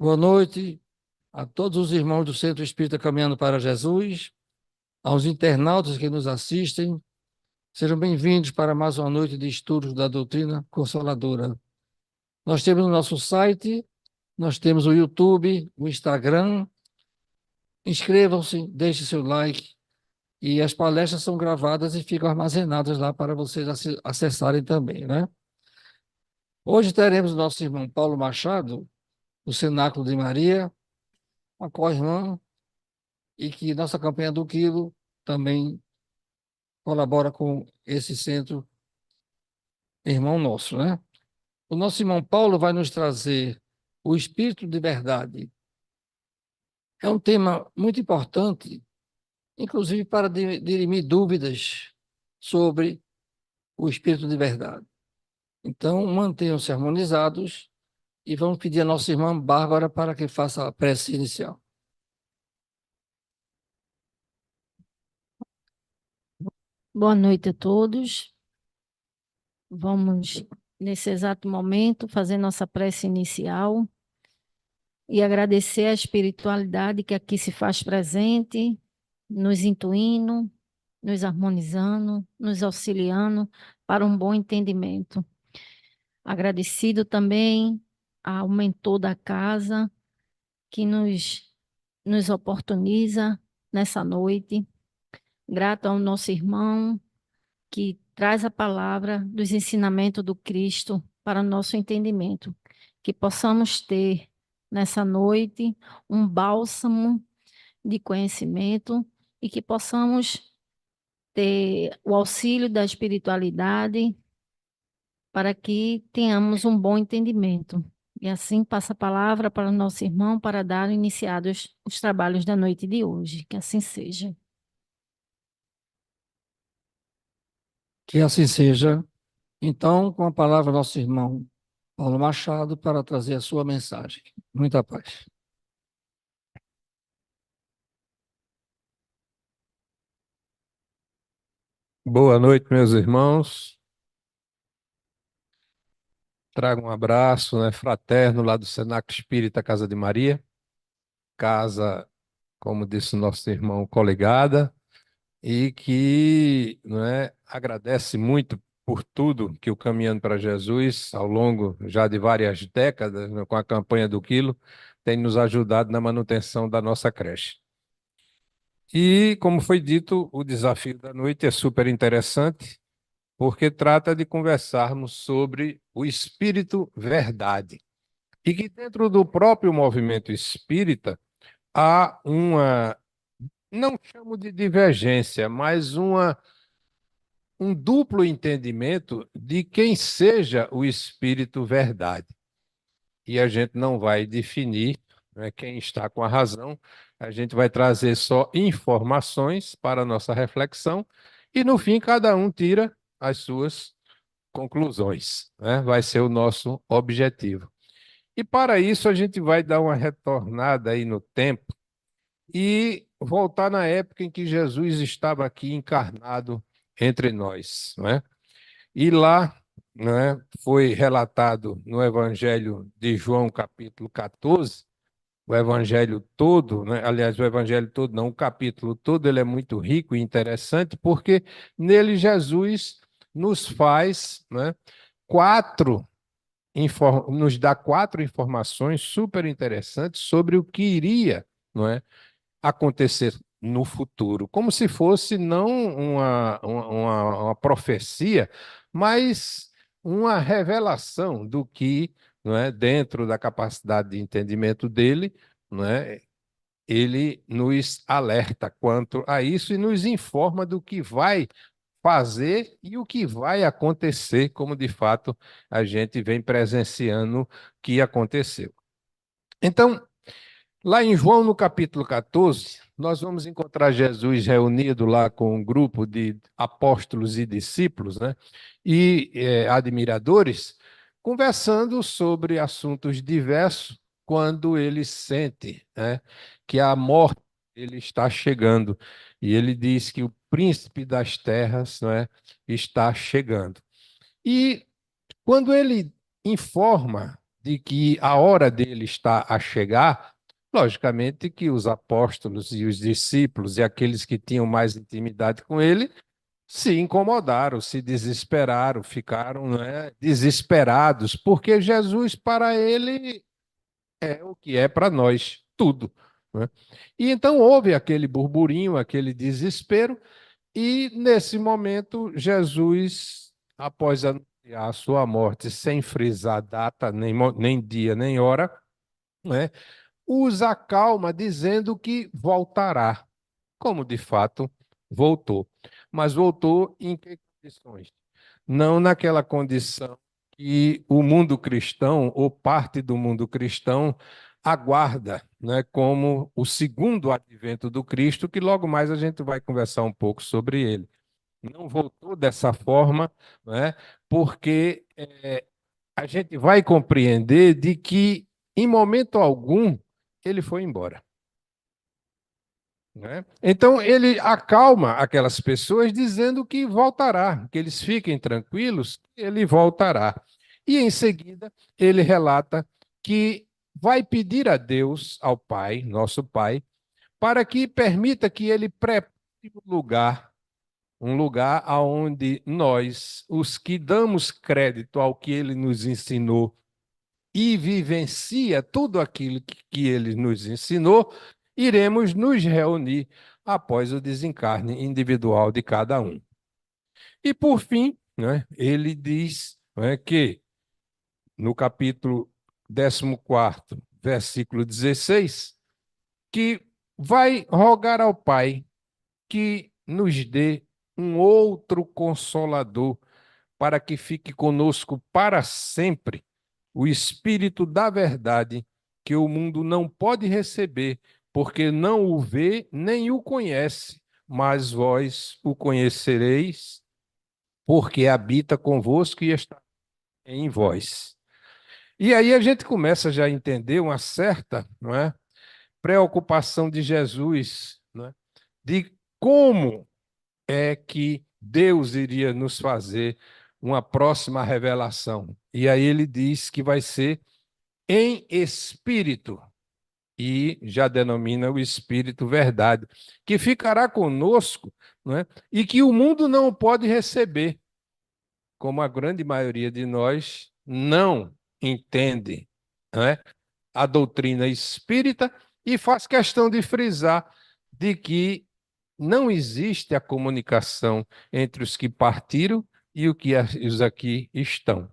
Boa noite a todos os irmãos do Centro Espírita Caminhando para Jesus, aos internautas que nos assistem. Sejam bem-vindos para mais uma noite de estudos da doutrina consoladora. Nós temos o nosso site, nós temos o YouTube, o Instagram. Inscrevam-se, deixem seu like e as palestras são gravadas e ficam armazenadas lá para vocês acessarem também, né? Hoje teremos nosso irmão Paulo Machado, do Cenáculo de Maria, uma co-irmã, e que nossa campanha do Quilo também colabora com esse centro irmão nosso, né? O nosso irmão Paulo vai nos trazer o espírito de verdade. É um tema muito importante, inclusive para dirimir dúvidas sobre o espírito de verdade. Então, mantenham-se harmonizados e vamos pedir à nossa irmã Bárbara para que faça a prece inicial. Boa noite a todos. Vamos, nesse exato momento, fazer nossa prece inicial e agradecer a espiritualidade que aqui se faz presente, nos intuindo, nos harmonizando, nos auxiliando para um bom entendimento. Agradecido também ao mentor da casa que nos oportuniza nessa noite. Grato ao nosso irmão que traz a palavra dos ensinamentos do Cristo para o nosso entendimento. Que possamos ter nessa noite um bálsamo de conhecimento e que possamos ter o auxílio da espiritualidade para que tenhamos um bom entendimento. E assim passa a palavra para o nosso irmão para dar iniciados os trabalhos da noite de hoje. Que assim seja. Que assim seja. Então, com a palavra, nosso irmão Paulo Machado para trazer a sua mensagem. Muita paz. Boa noite, meus irmãos. Trago um abraço, fraterno lá do Cenáculo Espírita Casa de Maria. Casa, como disse o nosso irmão, coligada, e que agradece muito por tudo que o Caminhando para Jesus, ao longo já de várias décadas, com a campanha do Quilo, tem nos ajudado na manutenção da nossa creche. E, como foi dito, o desafio da noite é super interessante, porque trata de conversarmos sobre o espírito verdade. E que dentro do próprio movimento espírita há uma, não chamo de divergência, mas um duplo entendimento de quem seja o espírito verdade. E a gente não vai definir, quem está com a razão, a gente vai trazer só informações para a nossa reflexão e, no fim, cada um tira as suas conclusões, vai ser o nosso objetivo. E para isso a gente vai dar uma retornada aí no tempo e voltar na época em que Jesus estava aqui encarnado entre nós, E lá, foi relatado no Evangelho de João, capítulo 14, o Evangelho todo, aliás, o Evangelho todo não, o capítulo todo, ele é muito rico e interessante, porque nele Jesus nos faz, nos dá 4 informações super interessantes sobre o que iria, acontecer no futuro, como se fosse não uma profecia, mas uma revelação do que, dentro da capacidade de entendimento dele, ele nos alerta quanto a isso e nos informa do que vai fazer e o que vai acontecer, como de fato a gente vem presenciando que aconteceu. Então, lá em João, no capítulo 14, nós vamos encontrar Jesus reunido lá com um grupo de apóstolos e discípulos, e admiradores, conversando sobre assuntos diversos, quando ele sente, que a morte ele está chegando. E ele diz que o príncipe das terras, está chegando. E quando ele informa de que a hora dele está a chegar, logicamente que os apóstolos e os discípulos e aqueles que tinham mais intimidade com ele se incomodaram, se desesperaram, ficaram, né, desesperados, porque Jesus para ele é o que é para nós, tudo, né? E então houve aquele burburinho, aquele desespero, e nesse momento Jesus, após anunciar a sua morte, sem frisar data, nem dia, nem hora, né, os acalma dizendo que voltará, como de fato voltou. Mas voltou em que condições? Não naquela condição que o mundo cristão, ou parte do mundo cristão, aguarda, né, como o segundo advento do Cristo, que logo mais a gente vai conversar um pouco sobre ele. Não voltou dessa forma, né, porque a gente vai compreender de que, em momento algum, ele foi embora, né? Então, ele acalma aquelas pessoas dizendo que voltará, que eles fiquem tranquilos, ele voltará. E em seguida, ele relata que vai pedir a Deus, ao Pai, nosso Pai, para que permita que ele prepare um lugar onde nós, os que damos crédito ao que ele nos ensinou e vivencia tudo aquilo que ele nos ensinou, iremos nos reunir após o desencarne individual de cada um. E por fim, né, ele diz, né, que no capítulo 14, versículo 16, que vai rogar ao Pai que nos dê um outro consolador para que fique conosco para sempre o Espírito da verdade, que o mundo não pode receber, porque não o vê nem o conhece, mas vós o conhecereis, porque habita convosco e está em vós. E aí a gente começa já a entender uma certa, não é, preocupação de Jesus, não é, de como é que Deus iria nos fazer uma próxima revelação. E aí ele diz que vai ser em espírito, e já denomina o Espírito Verdade, que ficará conosco, não é? E que o mundo não pode receber, como a grande maioria de nós não entende, não é, a doutrina espírita, e faz questão de frisar de que não existe a comunicação entre os que partiram e os aqui estão.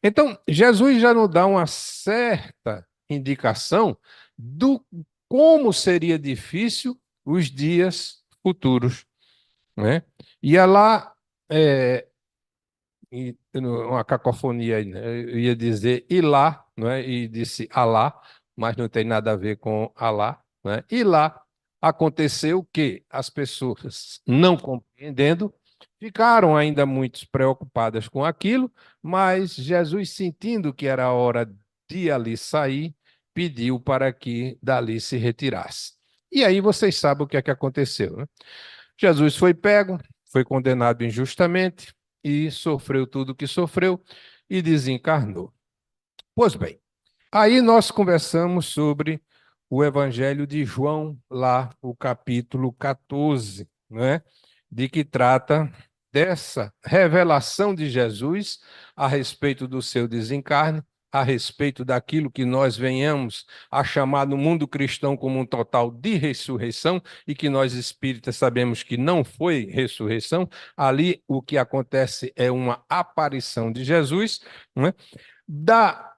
Então, Jesus já nos dá uma certa indicação do como seria difícil os dias futuros, né? E é lá, uma cacofonia aí, né? Eu ia dizer Ilá, não é? E disse Alá, mas não tem nada a ver com Alá, né? E lá aconteceu que as pessoas, não compreendendo, ficaram ainda muito preocupadas com aquilo, mas Jesus, sentindo que era a hora de ali sair, pediu para que dali se retirasse. E aí vocês sabem o que é que aconteceu, né? Jesus foi pego, foi condenado injustamente e sofreu tudo o que sofreu e desencarnou. Pois bem, aí nós conversamos sobre o Evangelho de João, lá, o capítulo 14, né? De que trata dessa revelação de Jesus a respeito do seu desencarne, a respeito daquilo que nós venhamos a chamar no mundo cristão como um total de ressurreição, e que nós espíritas sabemos que não foi ressurreição. Ali o que acontece é uma aparição de Jesus, né? Da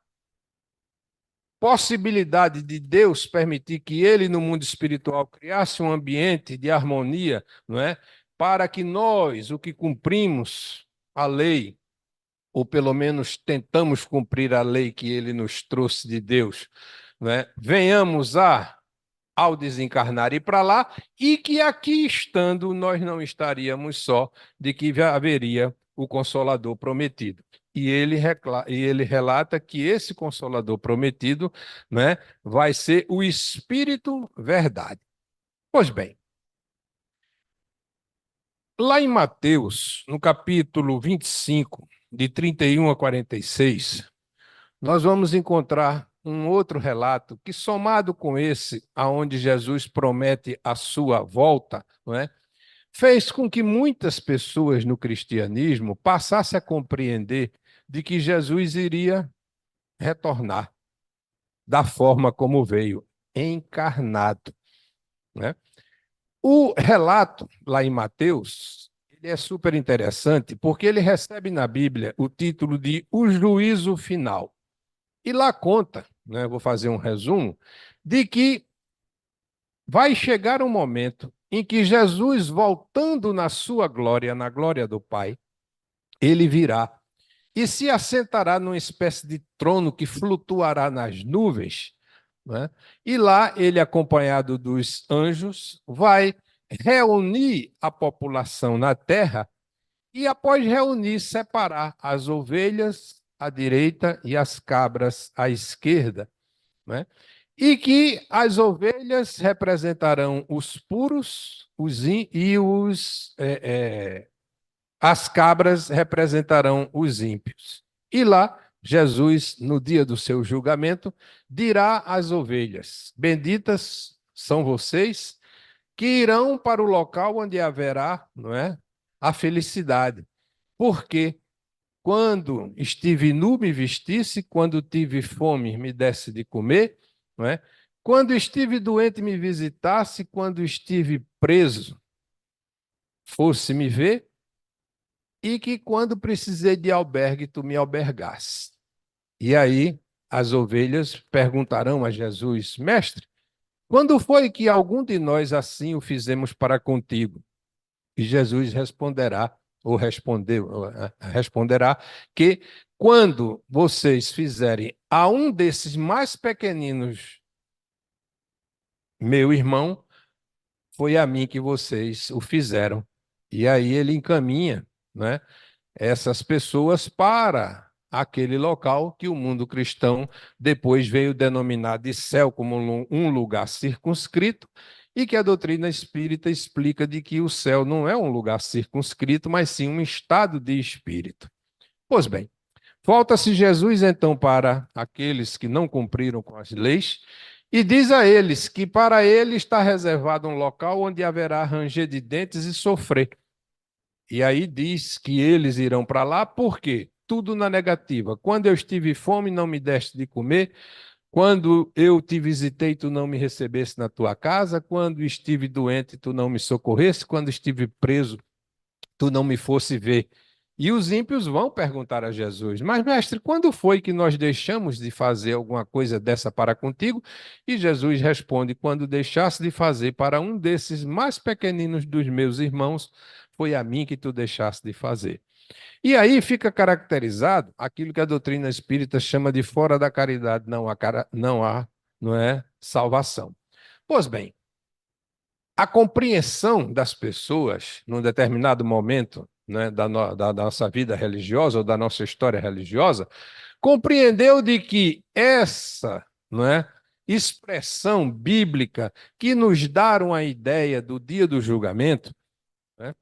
possibilidade de Deus permitir que ele, no mundo espiritual, criasse um ambiente de harmonia, não é? Para que nós, o que cumprimos a lei, ou pelo menos tentamos cumprir a lei que ele nos trouxe de Deus, não é? Venhamos ao desencarnar e para lá, e que aqui estando nós não estaríamos só, de que haveria o Consolador prometido. E ele relata que esse Consolador prometido, né, vai ser o Espírito Verdade. Pois bem, lá em Mateus, no capítulo 25, de 31 a 46, nós vamos encontrar um outro relato que, somado com esse, aonde Jesus promete a sua volta, não é? Fez com que muitas pessoas no cristianismo passassem a compreender de que Jesus iria retornar da forma como veio, encarnado, né? O relato lá em Mateus, ele é super interessante porque ele recebe na Bíblia o título de O Juízo Final. E lá conta, né, vou fazer um resumo, de que vai chegar um momento em que Jesus, voltando na sua glória, na glória do Pai, ele virá e se assentará numa espécie de trono que flutuará nas nuvens, né? E lá ele, acompanhado dos anjos, vai reunir a população na terra e, após reunir, separar as ovelhas à direita e as cabras à esquerda, né? E que as ovelhas representarão os puros as cabras representarão os ímpios. E lá, Jesus, no dia do seu julgamento, dirá às ovelhas: benditas são vocês que irão para o local onde haverá, não é, a felicidade. Porque quando estive nu, me vestisse, quando tive fome, me desse de comer, não é? Quando estive doente, me visitasse, quando estive preso, fosse me ver, e que quando precisei de albergue, tu me albergasse. E aí as ovelhas perguntarão a Jesus: Mestre, quando foi que algum de nós assim o fizemos para contigo? E Jesus responderá, ou responderá, que quando vocês fizerem a um desses mais pequeninos, meu irmão, foi a mim que vocês o fizeram. E aí ele encaminha, né, essas pessoas para aquele local que o mundo cristão depois veio denominar de céu como um lugar circunscrito, e que a doutrina espírita explica de que o céu não é um lugar circunscrito, mas sim um estado de espírito. Pois bem, volta-se Jesus então para aqueles que não cumpriram com as leis e diz a eles que para ele está reservado um local onde haverá ranger de dentes e sofrer. E aí diz que eles irão para lá, por quê? Tudo na negativa. Quando eu estive fome, não me deste de comer. Quando eu te visitei, tu não me recebeste na tua casa. Quando estive doente, tu não me socorreste. Quando estive preso, tu não me fosse ver. E os ímpios vão perguntar a Jesus: mas, mestre, quando foi que nós deixamos de fazer alguma coisa dessa para contigo? E Jesus responde: quando deixaste de fazer para um desses mais pequeninos dos meus irmãos, foi a mim que tu deixaste de fazer. E aí fica caracterizado aquilo que a doutrina espírita chama de fora da caridade não é, salvação. Pois bem, a compreensão das pessoas, num determinado momento, né, da nossa vida religiosa ou da nossa história religiosa, compreendeu de que essa, não é, expressão bíblica que nos dá uma ideia do dia do julgamento, né,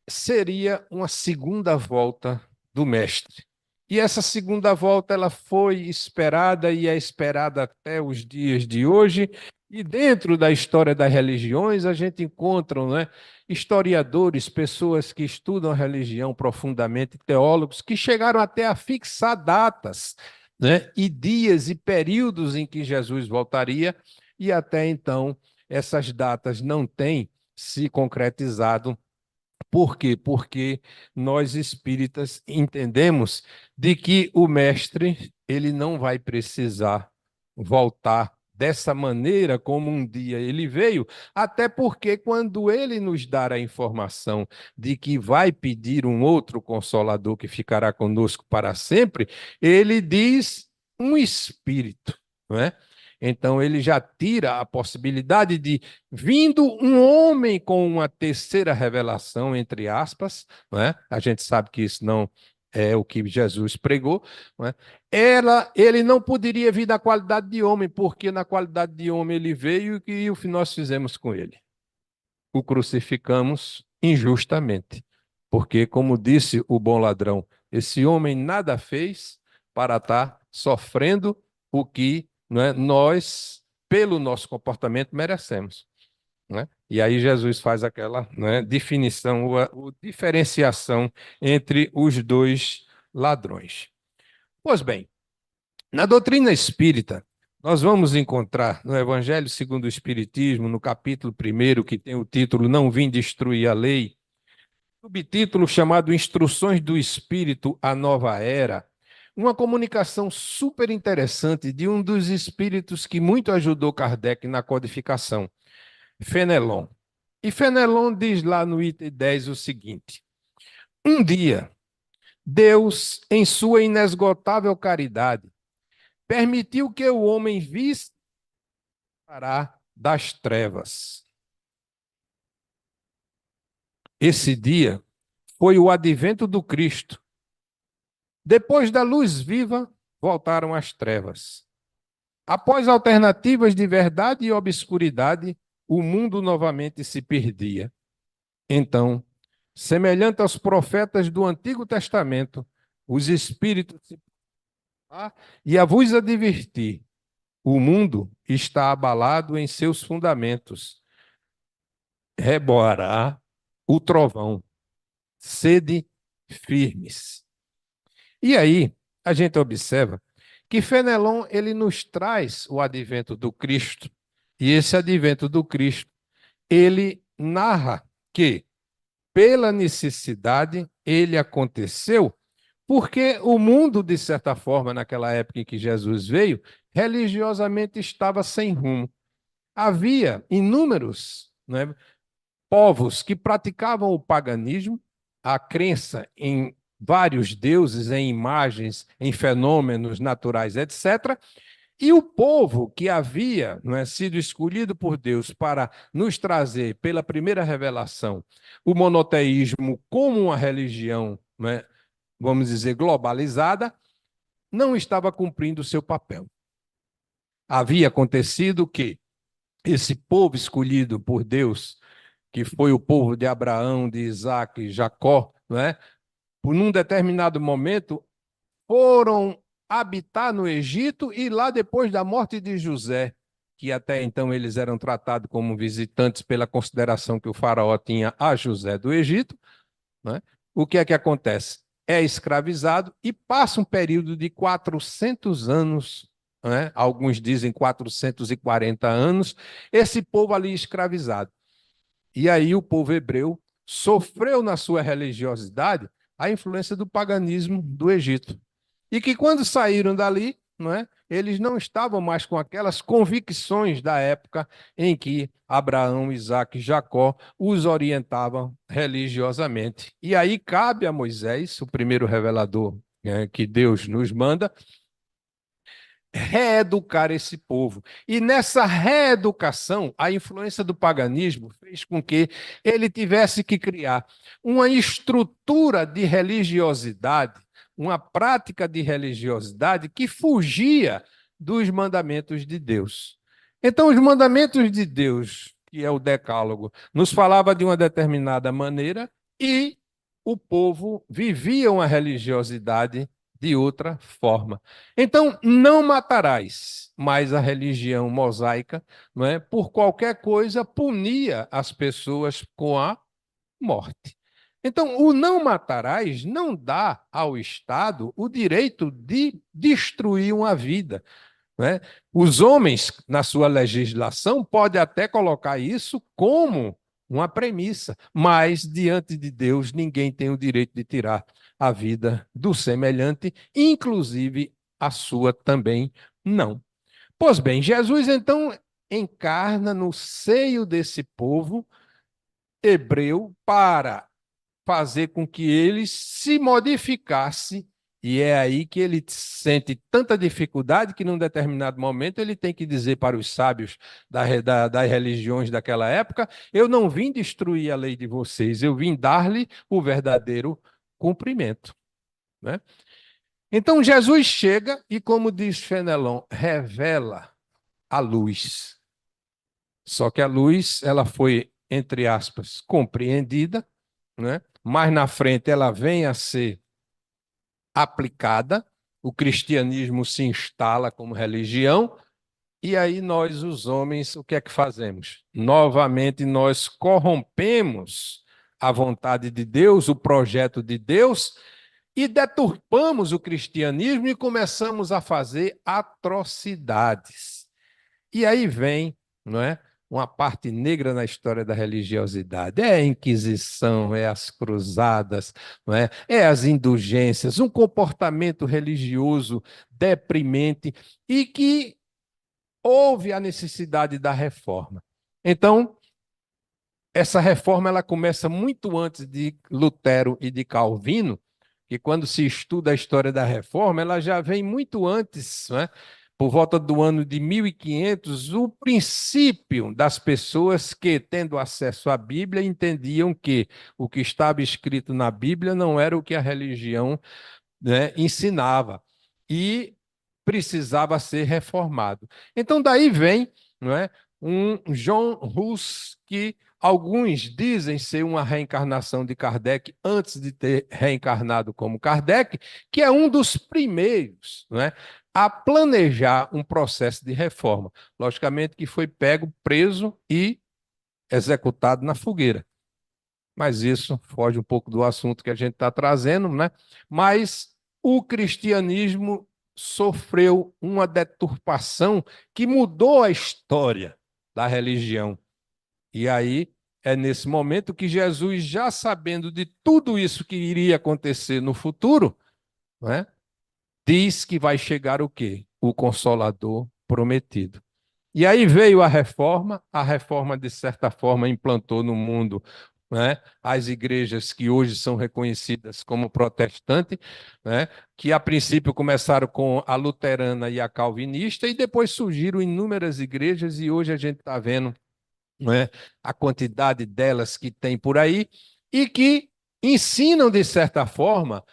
seria uma segunda volta do Mestre. E essa segunda volta ela foi esperada e é esperada até os dias de hoje. E dentro da história das religiões, a gente encontra, né, historiadores, pessoas que estudam a religião profundamente, teólogos, que chegaram até a fixar datas, né, e dias e períodos em que Jesus voltaria, e até então essas datas não têm se concretizado. Por quê? Porque nós espíritas entendemos de que o mestre, ele não vai precisar voltar dessa maneira como um dia ele veio, até porque quando ele nos dar a informação de que vai pedir um outro consolador que ficará conosco para sempre, ele diz um espírito, não é? Então ele já tira a possibilidade de vindo um homem com uma terceira revelação, entre aspas, não é? A gente sabe que isso não é o que Jesus pregou, não é? Ele não poderia vir na qualidade de homem, porque na qualidade de homem ele veio e o que nós fizemos com ele? O crucificamos injustamente. Porque, como disse o bom ladrão, esse homem nada fez para estar sofrendo o que, não é, nós, pelo nosso comportamento, merecemos, né? E aí Jesus faz aquela, né, definição, diferenciação entre os dois ladrões. Pois bem, na doutrina espírita, nós vamos encontrar no Evangelho segundo o Espiritismo, no capítulo 1, que tem o título Não Vim Destruir a Lei, subtítulo chamado Instruções do Espírito à Nova Era, uma comunicação super interessante de um dos espíritos que muito ajudou Kardec na codificação, Fenelon. E Fenelon diz lá no item 10 o seguinte: um dia, Deus, em sua inesgotável caridade, permitiu que o homem visse das trevas. Esse dia foi o advento do Cristo. Depois da luz viva, voltaram as trevas. Após alternativas de verdade e obscuridade, o mundo novamente se perdia. Então, semelhante aos profetas do Antigo Testamento, os espíritos se e a vos advertir: o mundo está abalado em seus fundamentos. Reboará o trovão. Sede firmes. E aí, a gente observa que Fenelon ele nos traz o advento do Cristo. E esse advento do Cristo, ele narra que, pela necessidade, ele aconteceu porque o mundo, de certa forma, naquela época em que Jesus veio, religiosamente estava sem rumo. Havia inúmeros, né, povos que praticavam o paganismo, a crença em vários deuses, em imagens, em fenômenos naturais, etc. E o povo que havia, não é, sido escolhido por Deus para nos trazer, pela primeira revelação, o monoteísmo como uma religião, não é, vamos dizer, globalizada, não estava cumprindo o seu papel. Havia acontecido que esse povo escolhido por Deus, que foi o povo de Abraão, de Isaac e Jacó, não é? Por um determinado momento, foram habitar no Egito e lá depois da morte de José, que até então eles eram tratados como visitantes pela consideração que o faraó tinha a José do Egito, não é? O que é que acontece? É escravizado e passa um período de 400 anos, não é? Alguns dizem 440 anos, esse povo ali escravizado. E aí o povo hebreu sofreu na sua religiosidade a influência do paganismo do Egito. E que quando saíram dali, não é, eles não estavam mais com aquelas convicções da época em que Abraão, Isaac e Jacó os orientavam religiosamente. E aí cabe a Moisés, o primeiro revelador, que Deus nos manda, reeducar esse povo. E nessa reeducação, a influência do paganismo fez com que ele tivesse que criar uma estrutura de religiosidade, uma prática de religiosidade que fugia dos mandamentos de Deus. Então, os mandamentos de Deus, que é o Decálogo, nos falava de uma determinada maneira e o povo vivia uma religiosidade de outra forma. Então, não matarás, mas a religião mosaica, não é, por qualquer coisa, punia as pessoas com a morte. Então, o não matarás não dá ao Estado o direito de destruir uma vida. Não é? Os homens, na sua legislação, podem até colocar isso como uma premissa, mas diante de Deus ninguém tem o direito de tirar a vida do semelhante, inclusive a sua também não. Pois bem, Jesus então encarna no seio desse povo hebreu para fazer com que ele se modificasse, e é aí que ele sente tanta dificuldade que, num determinado momento, ele tem que dizer para os sábios das religiões daquela época: eu não vim destruir a lei de vocês, eu vim dar-lhe o verdadeiro cumprimento. Né? Então, Jesus chega e, como diz Fenelon, revela a luz. Só que a luz, ela foi, entre aspas, compreendida, né? Mais na frente ela vem a ser aplicada, o cristianismo se instala como religião, e aí nós, os homens, o que é que fazemos? Novamente nós corrompemos a vontade de Deus, o projeto de Deus, e deturpamos o cristianismo e começamos a fazer atrocidades. E aí vem, não é, uma parte negra na história da religiosidade. É a Inquisição, é as cruzadas, não é? É as indulgências, um comportamento religioso deprimente e que houve a necessidade da reforma. Então, essa reforma ela começa muito antes de Lutero e de Calvino, que quando se estuda a história da reforma, ela já vem muito antes, né? Por volta do ano de 1500, o princípio das pessoas que, tendo acesso à Bíblia, entendiam que o que estava escrito na Bíblia não era o que a religião, né, ensinava e precisava ser reformado. Então, daí vem, não é, um John Hus, que alguns dizem ser uma reencarnação de Kardec antes de ter reencarnado como Kardec, que é um dos primeiros, não é, a planejar um processo de reforma. Logicamente que foi pego, preso e executado na fogueira. Mas isso foge um pouco do assunto que a gente está trazendo, né? Mas o cristianismo sofreu uma deturpação que mudou a história da religião. E aí é nesse momento que Jesus, já sabendo de tudo isso que iria acontecer no futuro, né, diz que vai chegar o quê? O Consolador prometido. E aí veio a reforma, de certa forma, implantou no mundo, né, as igrejas que hoje são reconhecidas como protestantes, né, que a princípio começaram com a luterana e a calvinista, e depois surgiram inúmeras igrejas, e hoje a gente está vendo, né, a quantidade delas que tem por aí, e que ensinam, de certa forma,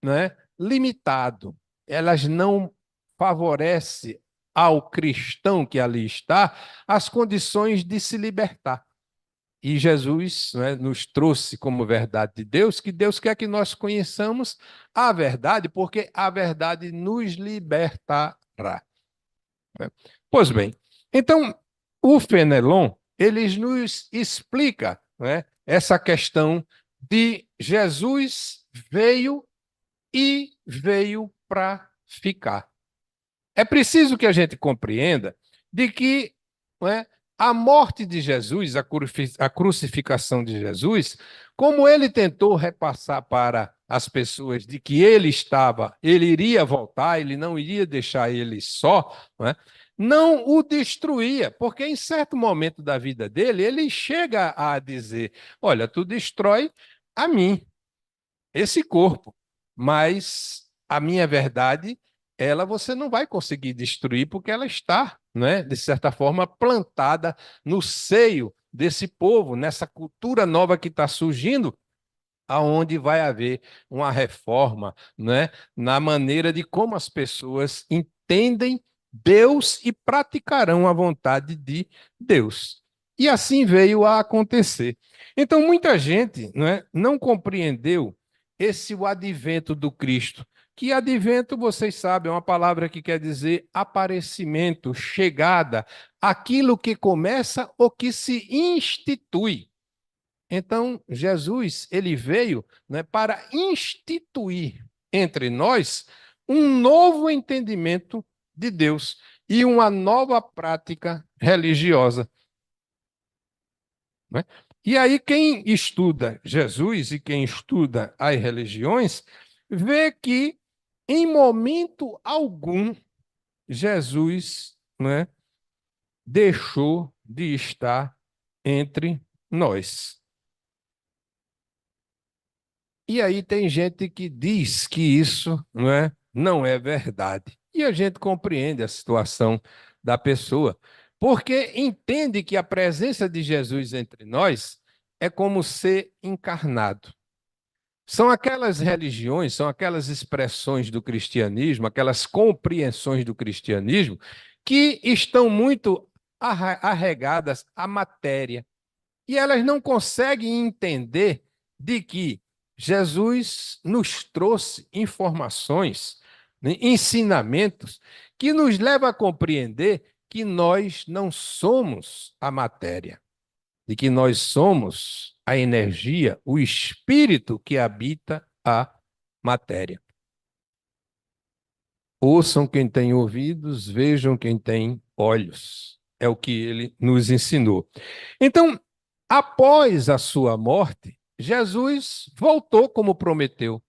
né, limitado. Elas não favorecem ao cristão que ali está as condições de se libertar. E Jesus, né, nos trouxe como verdade de Deus, que Deus quer que nós conheçamos a verdade, porque a verdade nos libertará. Né? Pois bem, então o Fenelon, ele nos explica, né, essa questão de Jesus veio para ficar. É preciso que a gente compreenda de que, não é, a morte de Jesus, a crucificação de Jesus, como ele tentou repassar para as pessoas de que ele iria voltar, ele não iria deixar ele só, não o destruía, porque em certo momento da vida dele, ele chega a dizer: olha, tu destrói a mim, esse corpo, mas a minha verdade, ela você não vai conseguir destruir porque ela está, né, de certa forma, plantada no seio desse povo, nessa cultura nova que está surgindo, aonde vai haver uma reforma, né, na maneira de como as pessoas entendem Deus e praticarão a vontade de Deus. E assim veio a acontecer. Então, muita gente, não compreendeu o advento do Cristo. Que advento, vocês sabem, é uma palavra que quer dizer aparecimento, chegada, aquilo que começa ou que se institui. Então, Jesus, ele veio, para instituir entre nós um novo entendimento de Deus e uma nova prática religiosa. Né? E aí, quem estuda Jesus e quem estuda as religiões, vê que, em momento algum, Jesus, deixou de estar entre nós. E aí tem gente que diz que isso, não é verdade. E a gente compreende a situação da pessoa, porque entende que a presença de Jesus entre nós é como ser encarnado. São aquelas religiões, são aquelas expressões do cristianismo, aquelas compreensões do cristianismo que estão muito arregadas à matéria. E elas não conseguem entender de que Jesus nos trouxe informações né, ensinamentos que nos levam a compreender que nós não somos a matéria, de que nós somos a energia, o espírito que habita a matéria. Ouçam quem tem ouvidos, vejam quem tem olhos. É o que ele nos ensinou. Então, após a sua morte, Jesus voltou como prometeu,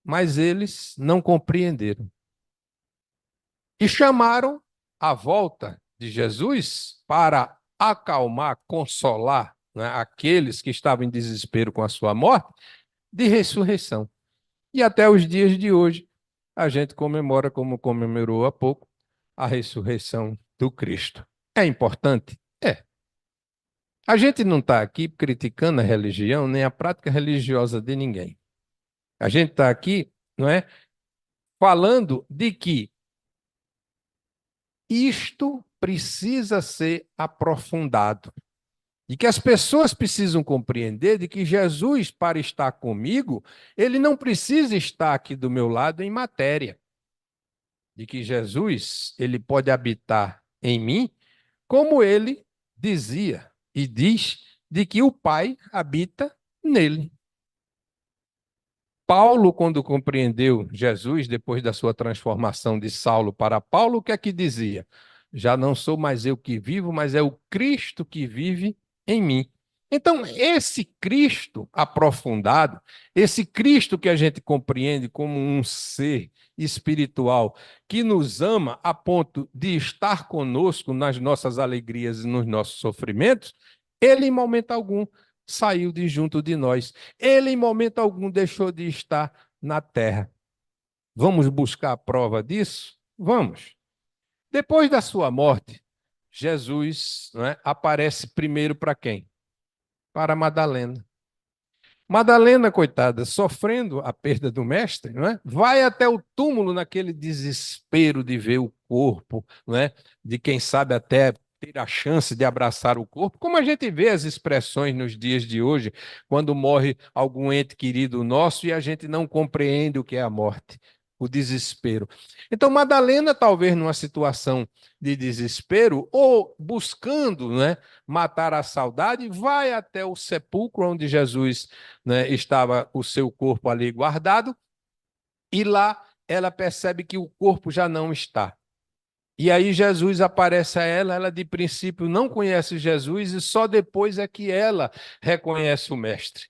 mas eles não compreenderam. E chamaram a volta de Jesus para acalmar, consolar, né, aqueles que estavam em desespero com a sua morte, de ressurreição. E até os dias de hoje, a gente comemora, como comemorou há pouco, a ressurreição do Cristo. É importante? É. A gente não está aqui criticando a religião, nem a prática religiosa de ninguém. A gente está aqui, não é, falando de que isto precisa ser aprofundado. E que as pessoas precisam compreender de que Jesus, para estar comigo, ele não precisa estar aqui do meu lado em matéria. De que Jesus, ele pode habitar em mim, como ele dizia e diz, de que o Pai habita nele. Paulo, quando compreendeu Jesus, depois da sua transformação de Saulo para Paulo, o que é que dizia? Já não sou mais eu que vivo, mas é o Cristo que vive em mim. Então, esse Cristo aprofundado, esse Cristo que a gente compreende como um ser espiritual que nos ama a ponto de estar conosco nas nossas alegrias e nos nossos sofrimentos, ele, em momento algum, saiu de junto de nós. Ele, em momento algum, deixou de estar na terra. Vamos buscar a prova disso? Vamos. Depois da sua morte, Jesus, não é, aparece primeiro para quem? Para Madalena. Madalena, coitada, sofrendo a perda do mestre, não é? Vai até o túmulo naquele desespero de ver o corpo, não é? De quem sabe até ter a chance de abraçar o corpo, como a gente vê as expressões nos dias de hoje, quando morre algum ente querido nosso e a gente não compreende o que é a morte, o desespero. Então, Madalena, talvez numa situação de desespero, ou buscando, né, matar a saudade, vai até o sepulcro onde Jesus, né, estava o seu corpo ali guardado, e lá ela percebe que o corpo já não está. E aí Jesus aparece a ela, ela de princípio não conhece Jesus, e só depois é que ela reconhece o mestre,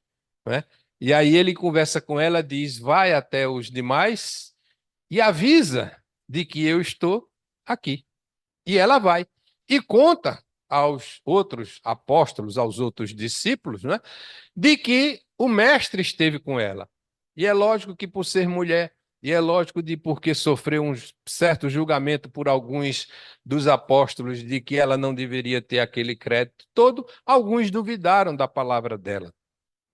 né? E aí ele conversa com ela, diz, vai até os demais e avisa de que eu estou aqui. E ela vai. E conta aos outros apóstolos, aos outros discípulos, né, de que o mestre esteve com ela. E é lógico que por ser mulher, e é lógico de porque sofreu um certo julgamento por alguns dos apóstolos de que ela não deveria ter aquele crédito todo, alguns duvidaram da palavra dela.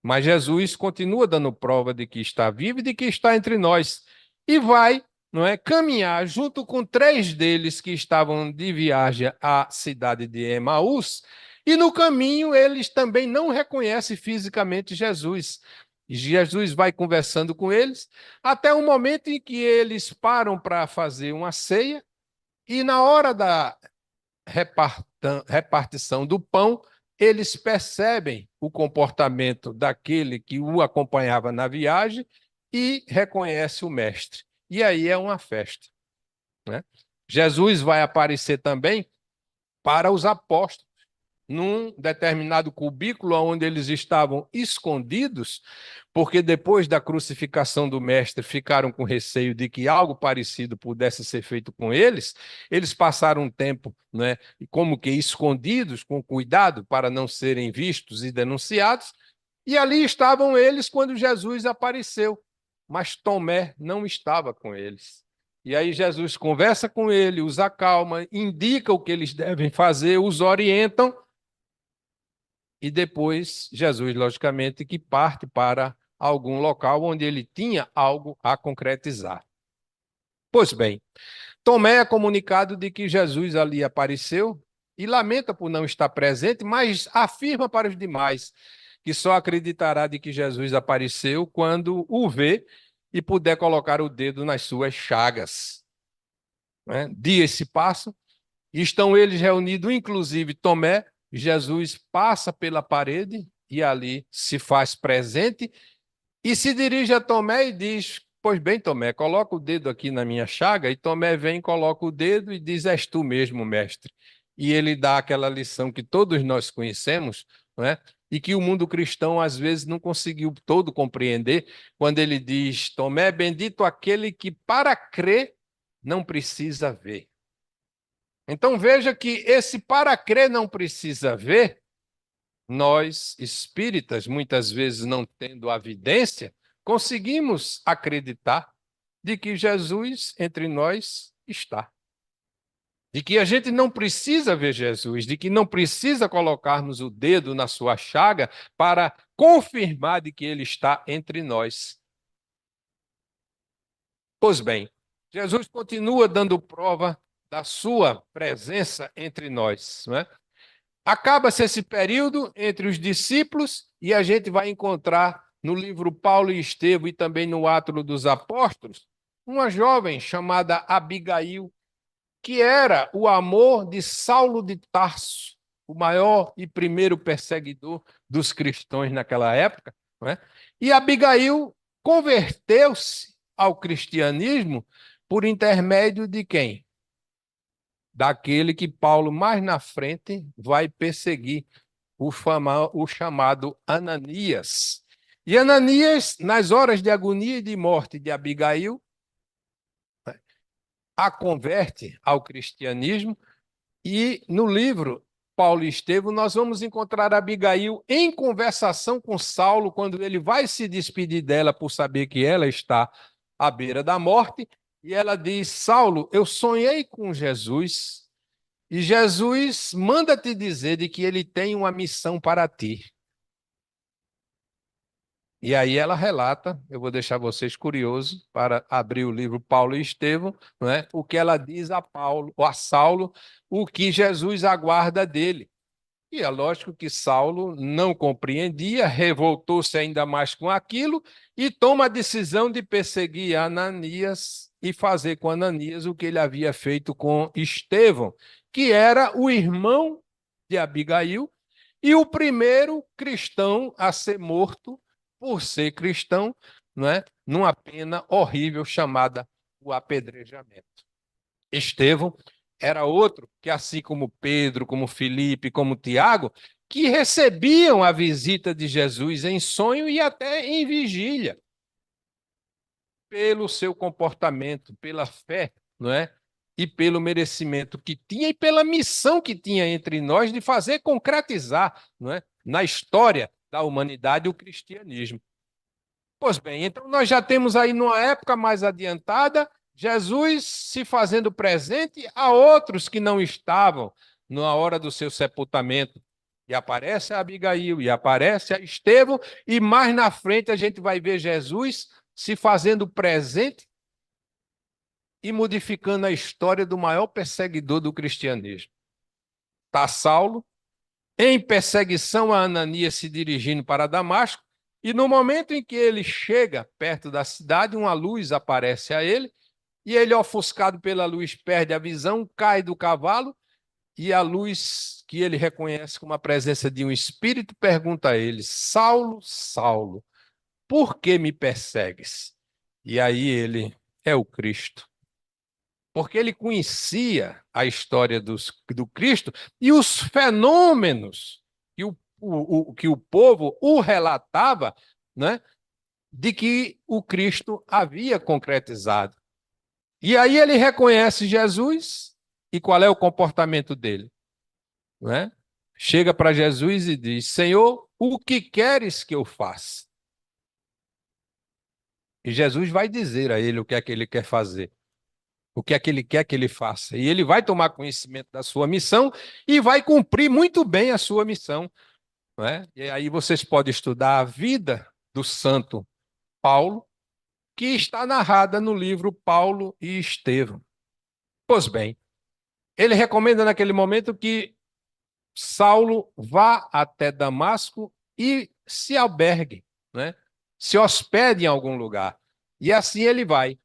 Mas Jesus continua dando prova de que está vivo e de que está entre nós. E vai, não é, caminhar junto com 3 deles que estavam de viagem à cidade de Emaús. E no caminho eles também não reconhecem fisicamente Jesus. Jesus vai conversando com eles até o momento em que eles param para fazer uma ceia. E na hora da repartição do pão, eles percebem o comportamento daquele que o acompanhava na viagem e reconhece o mestre. E aí é uma festa, né? Jesus vai aparecer também para os apóstolos, num determinado cubículo onde eles estavam escondidos, porque depois da crucificação do mestre ficaram com receio de que algo parecido pudesse ser feito com eles, eles passaram um tempo, né, como que escondidos, com cuidado para não serem vistos e denunciados, e ali estavam eles quando Jesus apareceu, mas Tomé não estava com eles. E aí Jesus conversa com ele, os acalma, indica o que eles devem fazer, os orientam, e depois Jesus, logicamente, que parte para algum local onde ele tinha algo a concretizar. Pois bem, Tomé é comunicado de que Jesus ali apareceu e lamenta por não estar presente, mas afirma para os demais que só acreditará de que Jesus apareceu quando o vê e puder colocar o dedo nas suas chagas. Né? Dias se passam, e estão eles reunidos, inclusive Tomé. Jesus passa pela parede e ali se faz presente e se dirige a Tomé e diz: pois bem, Tomé, coloca o dedo aqui na minha chaga. E Tomé vem, coloca o dedo e diz: és tu mesmo, mestre. E ele dá aquela lição que todos nós conhecemos, não é? E que o mundo cristão às vezes não conseguiu todo compreender, quando ele diz: Tomé, bendito aquele que para crer não precisa ver. Então veja que esse para crer não precisa ver, nós espíritas, muitas vezes não tendo a evidência, conseguimos acreditar de que Jesus entre nós está. De que a gente não precisa ver Jesus, de que não precisa colocarmos o dedo na sua chaga para confirmar de que ele está entre nós. Pois bem, Jesus continua dando prova da sua presença entre nós, não é? Acaba-se esse período entre os discípulos e a gente vai encontrar no livro Paulo e Estevão e também no Atos dos Apóstolos uma jovem chamada Abigail, que era o amor de Saulo de Tarso, o maior e primeiro perseguidor dos cristãos naquela época, não é? E Abigail converteu-se ao cristianismo por intermédio de quem? Daquele que Paulo mais na frente vai perseguir, o chamado Ananias. E Ananias, nas horas de agonia e de morte de Abigail, a converte ao cristianismo, e no livro Paulo e Estevão nós vamos encontrar Abigail em conversação com Saulo, quando ele vai se despedir dela por saber que ela está à beira da morte, e ela diz: Saulo, eu sonhei com Jesus, e Jesus manda te dizer de que ele tem uma missão para ti. E aí ela relata, eu vou deixar vocês curiosos para abrir o livro Paulo e Estevão, não é? O que ela diz a Paulo, ou a Saulo, o que Jesus aguarda dele. E é lógico que Saulo não compreendia, revoltou-se ainda mais com aquilo e toma a decisão de perseguir Ananias e fazer com Ananias o que ele havia feito com Estevão, que era o irmão de Abigail e o primeiro cristão a ser morto por ser cristão, não é? Numa pena horrível chamada o apedrejamento. Estevão era outro que, assim como Pedro, como Filipe, como Tiago, que recebiam a visita de Jesus em sonho e até em vigília, pelo seu comportamento, pela fé, não é? E pelo merecimento que tinha e pela missão que tinha entre nós de fazer concretizar, não é? Na história da humanidade o cristianismo. Pois bem, então nós já temos aí numa época mais adiantada Jesus se fazendo presente a outros que não estavam na hora do seu sepultamento. E aparece a Abigail, e aparece a Estevão, e mais na frente a gente vai ver Jesus se fazendo presente e modificando a história do maior perseguidor do cristianismo. Está Saulo em perseguição a Ananias se dirigindo para Damasco, e no momento em que ele chega perto da cidade, uma luz aparece a ele, e ele, ofuscado pela luz, perde a visão, cai do cavalo, e a luz que ele reconhece como a presença de um espírito pergunta a ele: Saulo, Saulo, por que me persegues? E aí ele: é o Cristo. Porque ele conhecia a história do Cristo e os fenômenos que que o povo o relatava, né, de que o Cristo havia concretizado. E aí ele reconhece Jesus, e qual é o comportamento dele? Não é? Chega para Jesus e diz: Senhor, o que queres que eu faça? E Jesus vai dizer a ele o que é que ele quer fazer, o que é que ele quer que ele faça. E ele vai tomar conhecimento da sua missão e vai cumprir muito bem a sua missão. Não é? E aí vocês podem estudar a vida do santo Paulo, que está narrada no livro Paulo e Estevão. Pois bem, ele recomenda naquele momento que Saulo vá até Damasco e se albergue, né? Se hospede em algum lugar. E assim ele vai.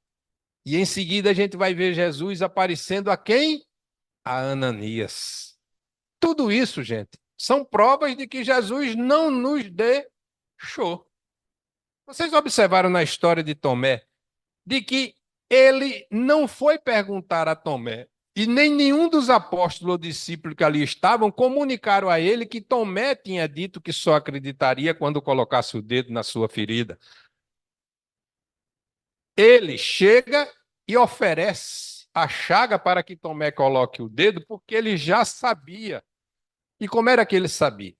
E em seguida a gente vai ver Jesus aparecendo a quem? A Ananias. Tudo isso, gente, são provas de que Jesus não nos deixou. Vocês observaram na história de Tomé de que ele não foi perguntar a Tomé, e nem nenhum dos apóstolos ou discípulos que ali estavam comunicaram a ele que Tomé tinha dito que só acreditaria quando colocasse o dedo na sua ferida. Ele chega e oferece a chaga para que Tomé coloque o dedo, porque ele já sabia. E como era que ele sabia?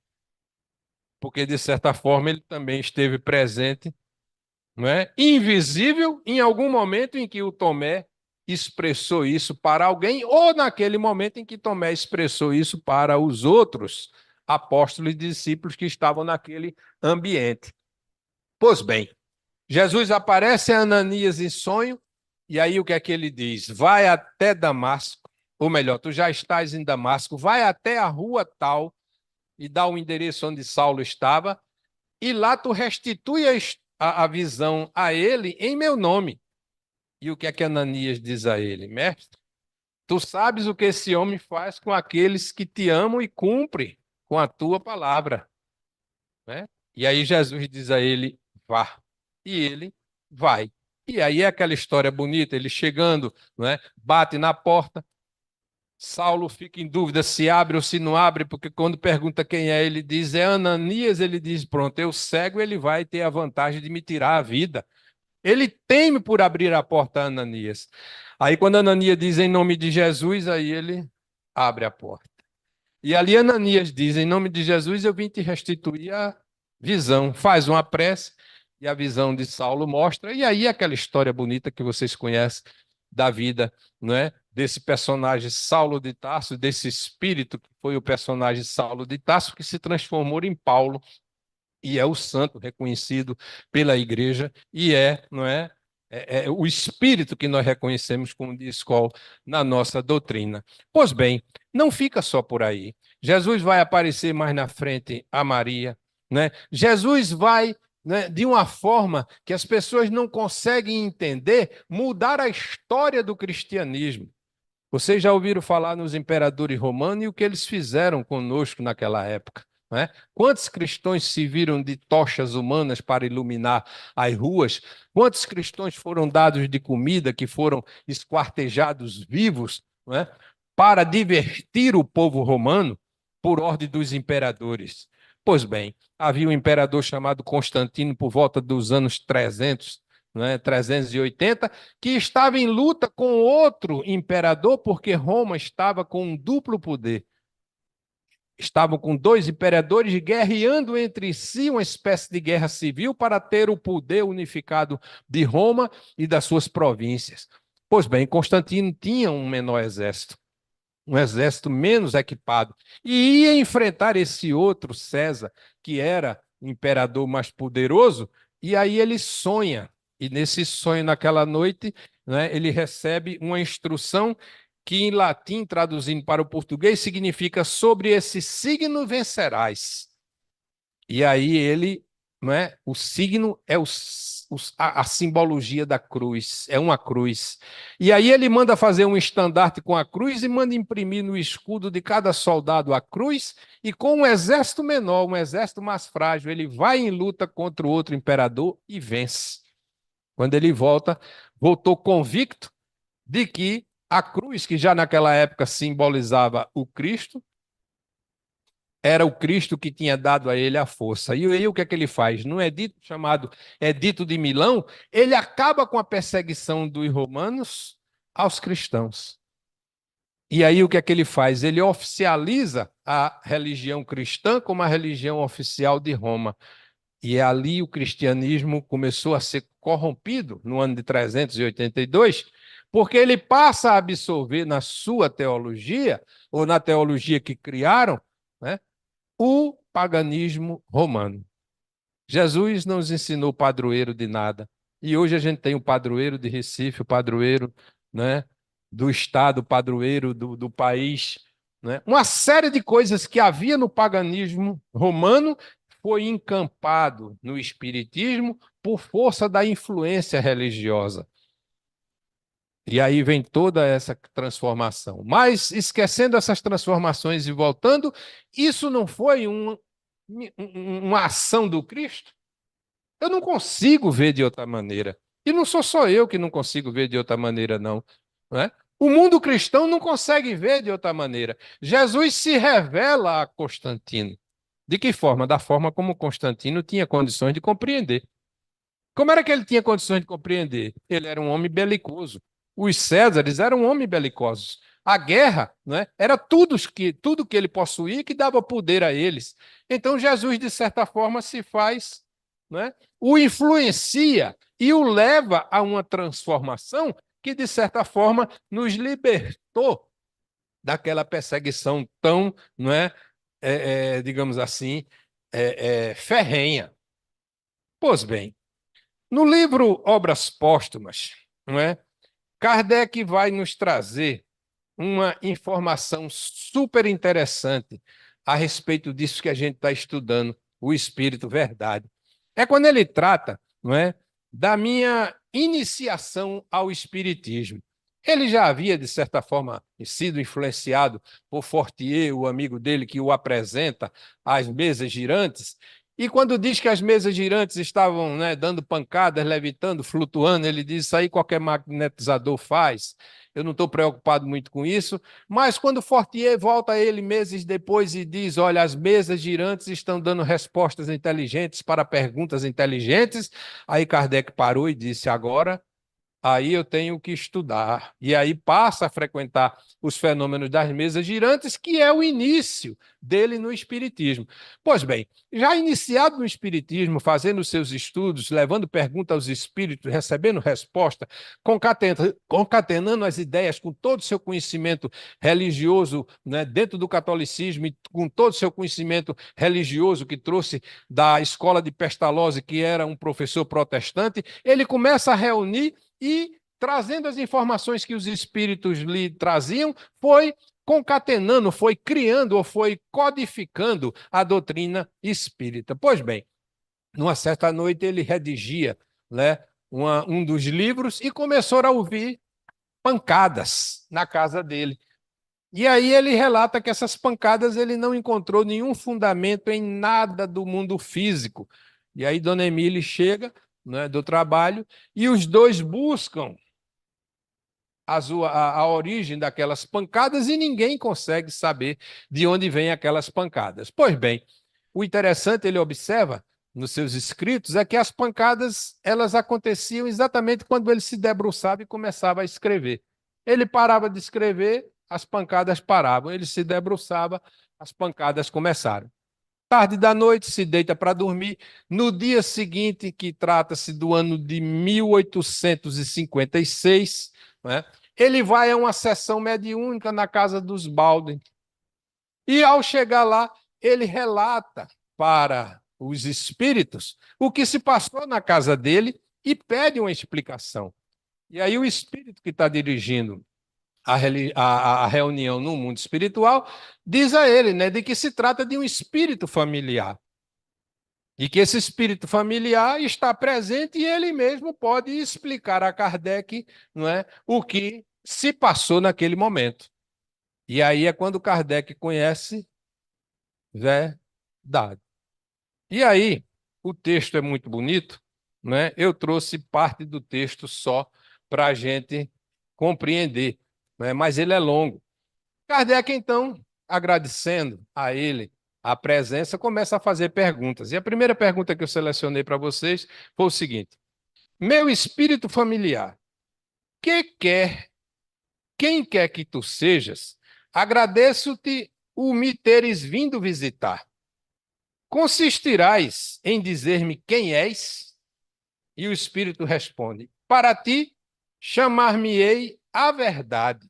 Porque, de certa forma, ele também esteve presente, não é? Invisível em algum momento em que o Tomé expressou isso para alguém, ou naquele momento em que Tomé expressou isso para os outros apóstolos e discípulos que estavam naquele ambiente. Pois bem, Jesus aparece a Ananias em sonho, e aí o que é que ele diz? Vai até Damasco, ou melhor, tu já estás em Damasco, vai até a rua tal, e dá o endereço onde Saulo estava, e lá tu restitui a visão a ele em meu nome. E o que é que Ananias diz a ele? Mestre, tu sabes o que esse homem faz com aqueles que te amam e cumpre com a tua palavra. Né? E aí Jesus diz a ele, vá. E ele vai. E aí é aquela história bonita, ele chegando, não é? Bate na porta, Saulo fica em dúvida se abre ou se não abre, porque quando pergunta quem é, ele diz, é Ananias, ele diz, pronto, eu cego, ele vai ter a vantagem de me tirar a vida. Ele teme por abrir a porta a Ananias. Aí quando Ananias diz em nome de Jesus, aí ele abre a porta. E ali Ananias diz, em nome de Jesus, eu vim te restituir a visão. Faz uma prece e a visão de Saulo mostra. E aí aquela história bonita que vocês conhecem da vida, não é? Desse personagem Saulo de Tarso, desse espírito que foi o personagem Saulo de Tarso, que se transformou em Paulo e é o santo reconhecido pela igreja e não é? É o espírito que nós reconhecemos, como diz Cole, na nossa doutrina. Pois bem, não fica só por aí. Jesus vai aparecer mais na frente a Maria, né? Jesus vai, né, de uma forma que as pessoas não conseguem entender, mudar a história do cristianismo. Vocês já ouviram falar nos imperadores romanos e o que eles fizeram conosco naquela época? Não é? Quantos cristãos se viram de tochas humanas para iluminar as ruas? Quantos cristãos foram dados de comida, que foram esquartejados vivos, não é? Para divertir o povo romano por ordem dos imperadores? Pois bem, havia um imperador chamado Constantino por volta dos anos 300, não é? 380, que estava em luta com outro imperador, porque Roma estava com um duplo poder. Estavam com dois imperadores guerreando entre si, uma espécie de guerra civil, para ter o poder unificado de Roma e das suas províncias. Pois bem, Constantino tinha um menor exército, um exército menos equipado, e ia enfrentar esse outro César, que era o imperador mais poderoso, e aí ele sonha. E nesse sonho, naquela noite, né, ele recebe uma instrução que, em latim, traduzindo para o português, significa: sobre esse signo vencerás. E aí ele, não é? O signo é a simbologia da cruz, é uma cruz. E aí ele manda fazer um estandarte com a cruz e manda imprimir no escudo de cada soldado a cruz, e com um exército menor, um exército mais frágil, ele vai em luta contra o outro imperador e vence. Quando ele voltou convicto de que a cruz, que já naquela época simbolizava o Cristo, era o Cristo que tinha dado a ele a força. E aí o que é que ele faz? No edito chamado Edito de Milão, ele acaba com a perseguição dos romanos aos cristãos. E aí o que é que ele faz? Ele oficializa a religião cristã como a religião oficial de Roma. E ali o cristianismo começou a ser corrompido no ano de 382, porque ele passa a absorver na sua teologia, ou na teologia que criaram, né, o paganismo romano. Jesus não nos ensinou padroeiro de nada. E hoje a gente tem o padroeiro de Recife, o padroeiro, né, do Estado, o padroeiro do país. Né? Uma série de coisas que havia no paganismo romano foi encampado no espiritismo por força da influência religiosa. E aí vem toda essa transformação. Mas, esquecendo essas transformações e voltando, isso não foi uma ação do Cristo? Eu não consigo ver de outra maneira. E não sou só eu que não consigo ver de outra maneira, não. Não é? O mundo cristão não consegue ver de outra maneira. Jesus se revela a Constantino. De que forma? Da forma como Constantino tinha condições de compreender. Como era que ele tinha condições de compreender? Ele era um homem belicoso. Os Césares eram homens belicosos. A guerra, né, era tudo que ele possuía que dava poder a eles. Então Jesus, de certa forma, se faz, né, o influencia e o leva a uma transformação que, de certa forma, nos libertou daquela perseguição tão, não é, digamos assim, ferrenha. Pois bem, no livro Obras Póstumas, não é, Kardec vai nos trazer uma informação super interessante a respeito disso que a gente está estudando, o Espírito Verdade. É quando ele trata, não é, da minha iniciação ao Espiritismo. Ele já havia, de certa forma, sido influenciado por Fortier, o amigo dele que o apresenta às mesas girantes, e quando diz que as mesas girantes estavam, né, dando pancadas, levitando, flutuando, ele diz: isso aí qualquer magnetizador faz. Eu não estou preocupado muito com isso. Mas quando Fortier volta a ele meses depois e diz: olha, as mesas girantes estão dando respostas inteligentes para perguntas inteligentes, aí Kardec parou e disse: agora aí eu tenho que estudar. E aí passa a frequentar os fenômenos das mesas girantes, que é o início dele no Espiritismo. Pois bem, já iniciado no Espiritismo, fazendo seus estudos, levando pergunta aos espíritos, recebendo resposta, concatenando as ideias com todo o seu conhecimento religioso, né, dentro do catolicismo, e com todo o seu conhecimento religioso que trouxe da escola de Pestalozzi, que era um professor protestante, ele começa a reunir e, trazendo as informações que os espíritos lhe traziam, foi concatenando, foi criando ou foi codificando a doutrina espírita. Pois bem, numa certa noite ele redigia, né, um dos livros e começou a ouvir pancadas na casa dele. E aí ele relata que essas pancadas ele não encontrou nenhum fundamento em nada do mundo físico. E aí Dona Emília chega, né, do trabalho, e os dois buscam a origem daquelas pancadas e ninguém consegue saber de onde vêm aquelas pancadas. Pois bem, o interessante, ele observa nos seus escritos, é que as pancadas elas aconteciam exatamente quando ele se debruçava e começava a escrever. Ele parava de escrever, as pancadas paravam. Ele se debruçava, as pancadas começaram. Tarde da noite, se deita para dormir. No dia seguinte, que trata-se do ano de 1856, né, ele vai a uma sessão mediúnica na casa dos Baldwin. E, ao chegar lá, ele relata para os espíritos o que se passou na casa dele e pede uma explicação. E aí o espírito que está dirigindo a reunião no mundo espiritual diz a ele, né, de que se trata de um espírito familiar. E que esse espírito familiar está presente e ele mesmo pode explicar a Kardec, não é, o que se passou naquele momento. E aí é quando Kardec conhece verdade. E aí, o texto é muito bonito, né? Eu trouxe parte do texto só para a gente compreender, né? Mas ele é longo. Kardec, então, agradecendo a ele a presença, começa a fazer perguntas. E a primeira pergunta que eu selecionei para vocês foi o seguinte: meu espírito familiar, que quer, quem quer que tu sejas, agradeço-te o me teres vindo visitar. Consistirás em dizer-me quem és? E o espírito responde: para ti, chamar-me-ei a verdade.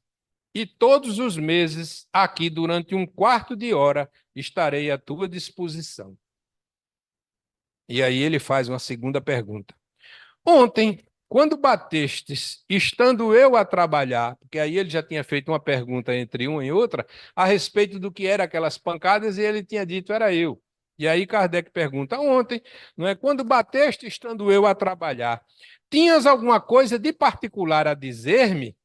E todos os meses, aqui durante um quarto de hora, estarei à tua disposição. E aí ele faz uma segunda pergunta. Ontem, quando batestes, estando eu a trabalhar, porque aí ele já tinha feito uma pergunta entre uma e outra, a respeito do que eram aquelas pancadas, e ele tinha dito, era eu. E aí Kardec pergunta: ontem, não é, quando bateste estando eu a trabalhar, tinhas alguma coisa de particular a dizer-me?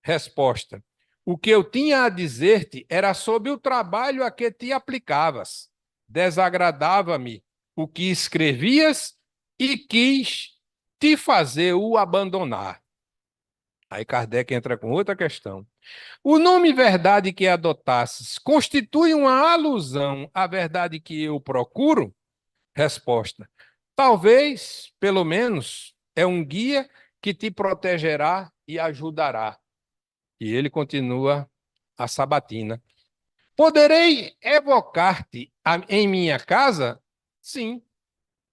Resposta: o que eu tinha a dizer-te era sobre o trabalho a que te aplicavas. Desagradava-me o que escrevias e quis te fazer o abandonar. Aí Kardec entra com outra questão. O nome verdade que adotasses constitui uma alusão à verdade que eu procuro? Resposta: talvez, pelo menos, é um guia que te protegerá e ajudará. E ele continua a sabatina. Poderei evocar-te em minha casa? Sim,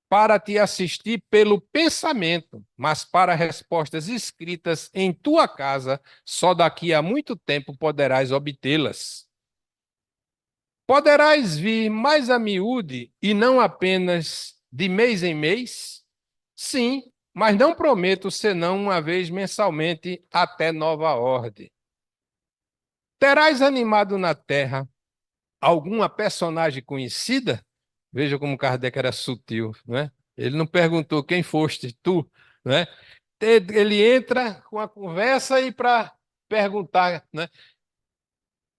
para te assistir pelo pensamento, mas para respostas escritas em tua casa, só daqui a muito tempo poderás obtê-las. Poderás vir mais a miúde e não apenas de mês em mês? Sim, mas não prometo senão uma vez mensalmente até nova ordem. Terás animado na terra alguma personagem conhecida? Veja como Kardec era sutil, não é? Ele não perguntou quem foste tu, não é? Ele entra com a conversa e para perguntar, né?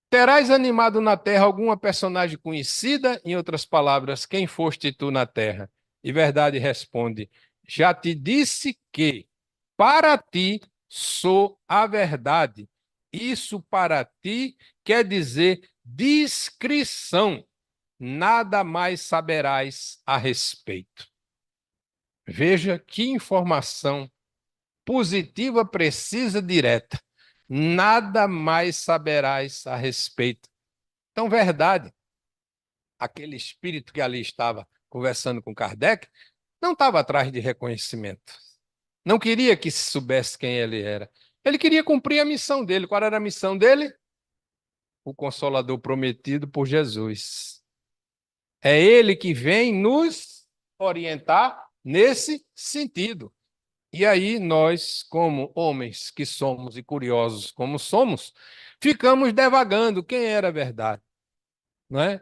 Terás animado na terra alguma personagem conhecida? Em outras palavras, quem foste tu na terra? E Verdade responde: já te disse que para ti sou a verdade. Isso para ti quer dizer discrição. Nada mais saberás a respeito. Veja que informação positiva, precisa, direta. Nada mais saberás a respeito. Então, verdade, aquele espírito que ali estava conversando com Kardec não estava atrás de reconhecimento. Não queria que se soubesse quem ele era. Ele queria cumprir a missão dele. Qual era a missão dele? O Consolador prometido por Jesus. É ele que vem nos orientar nesse sentido. E aí nós, como homens que somos e curiosos como somos, ficamos devagando quem era a verdade, não é?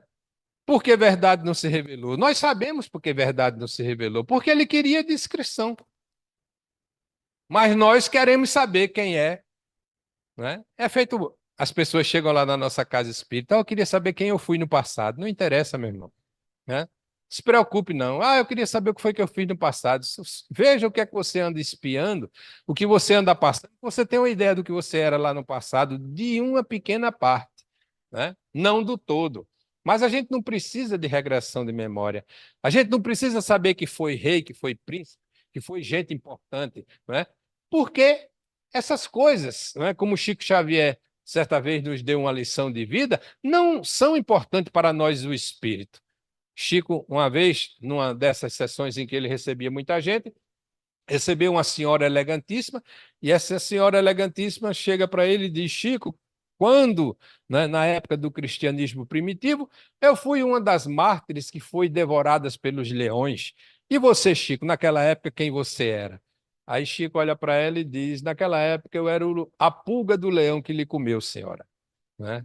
Por que verdade não se revelou? Nós sabemos por que verdade não se revelou, porque ele queria discrição. Mas nós queremos saber quem é, não é? É feito, as pessoas chegam lá na nossa casa espírita: eu queria saber quem eu fui no passado. Não interessa, meu irmão, né? Se preocupe, não. Ah, eu queria saber o que foi que eu fiz no passado. Veja o que é que você anda espiando, o que você anda passando. Você tem uma ideia do que você era lá no passado, de uma pequena parte, né? Não do todo. Mas a gente não precisa de regressão de memória. A gente não precisa saber que foi rei, que foi príncipe, que foi gente importante, né? Porque essas coisas, não é? Como Chico Xavier certa vez nos deu uma lição de vida, não são importantes para nós, o espírito. Chico, uma vez, numa dessas sessões em que ele recebia muita gente, recebeu uma senhora elegantíssima, e essa senhora elegantíssima chega para ele e diz: Chico, quando, né, na época do cristianismo primitivo, eu fui uma das mártires que foi devoradas pelos leões. E você, Chico, naquela época, quem você era? Aí Chico olha para ela e diz: naquela época eu era a pulga do leão que lhe comeu, senhora. Né?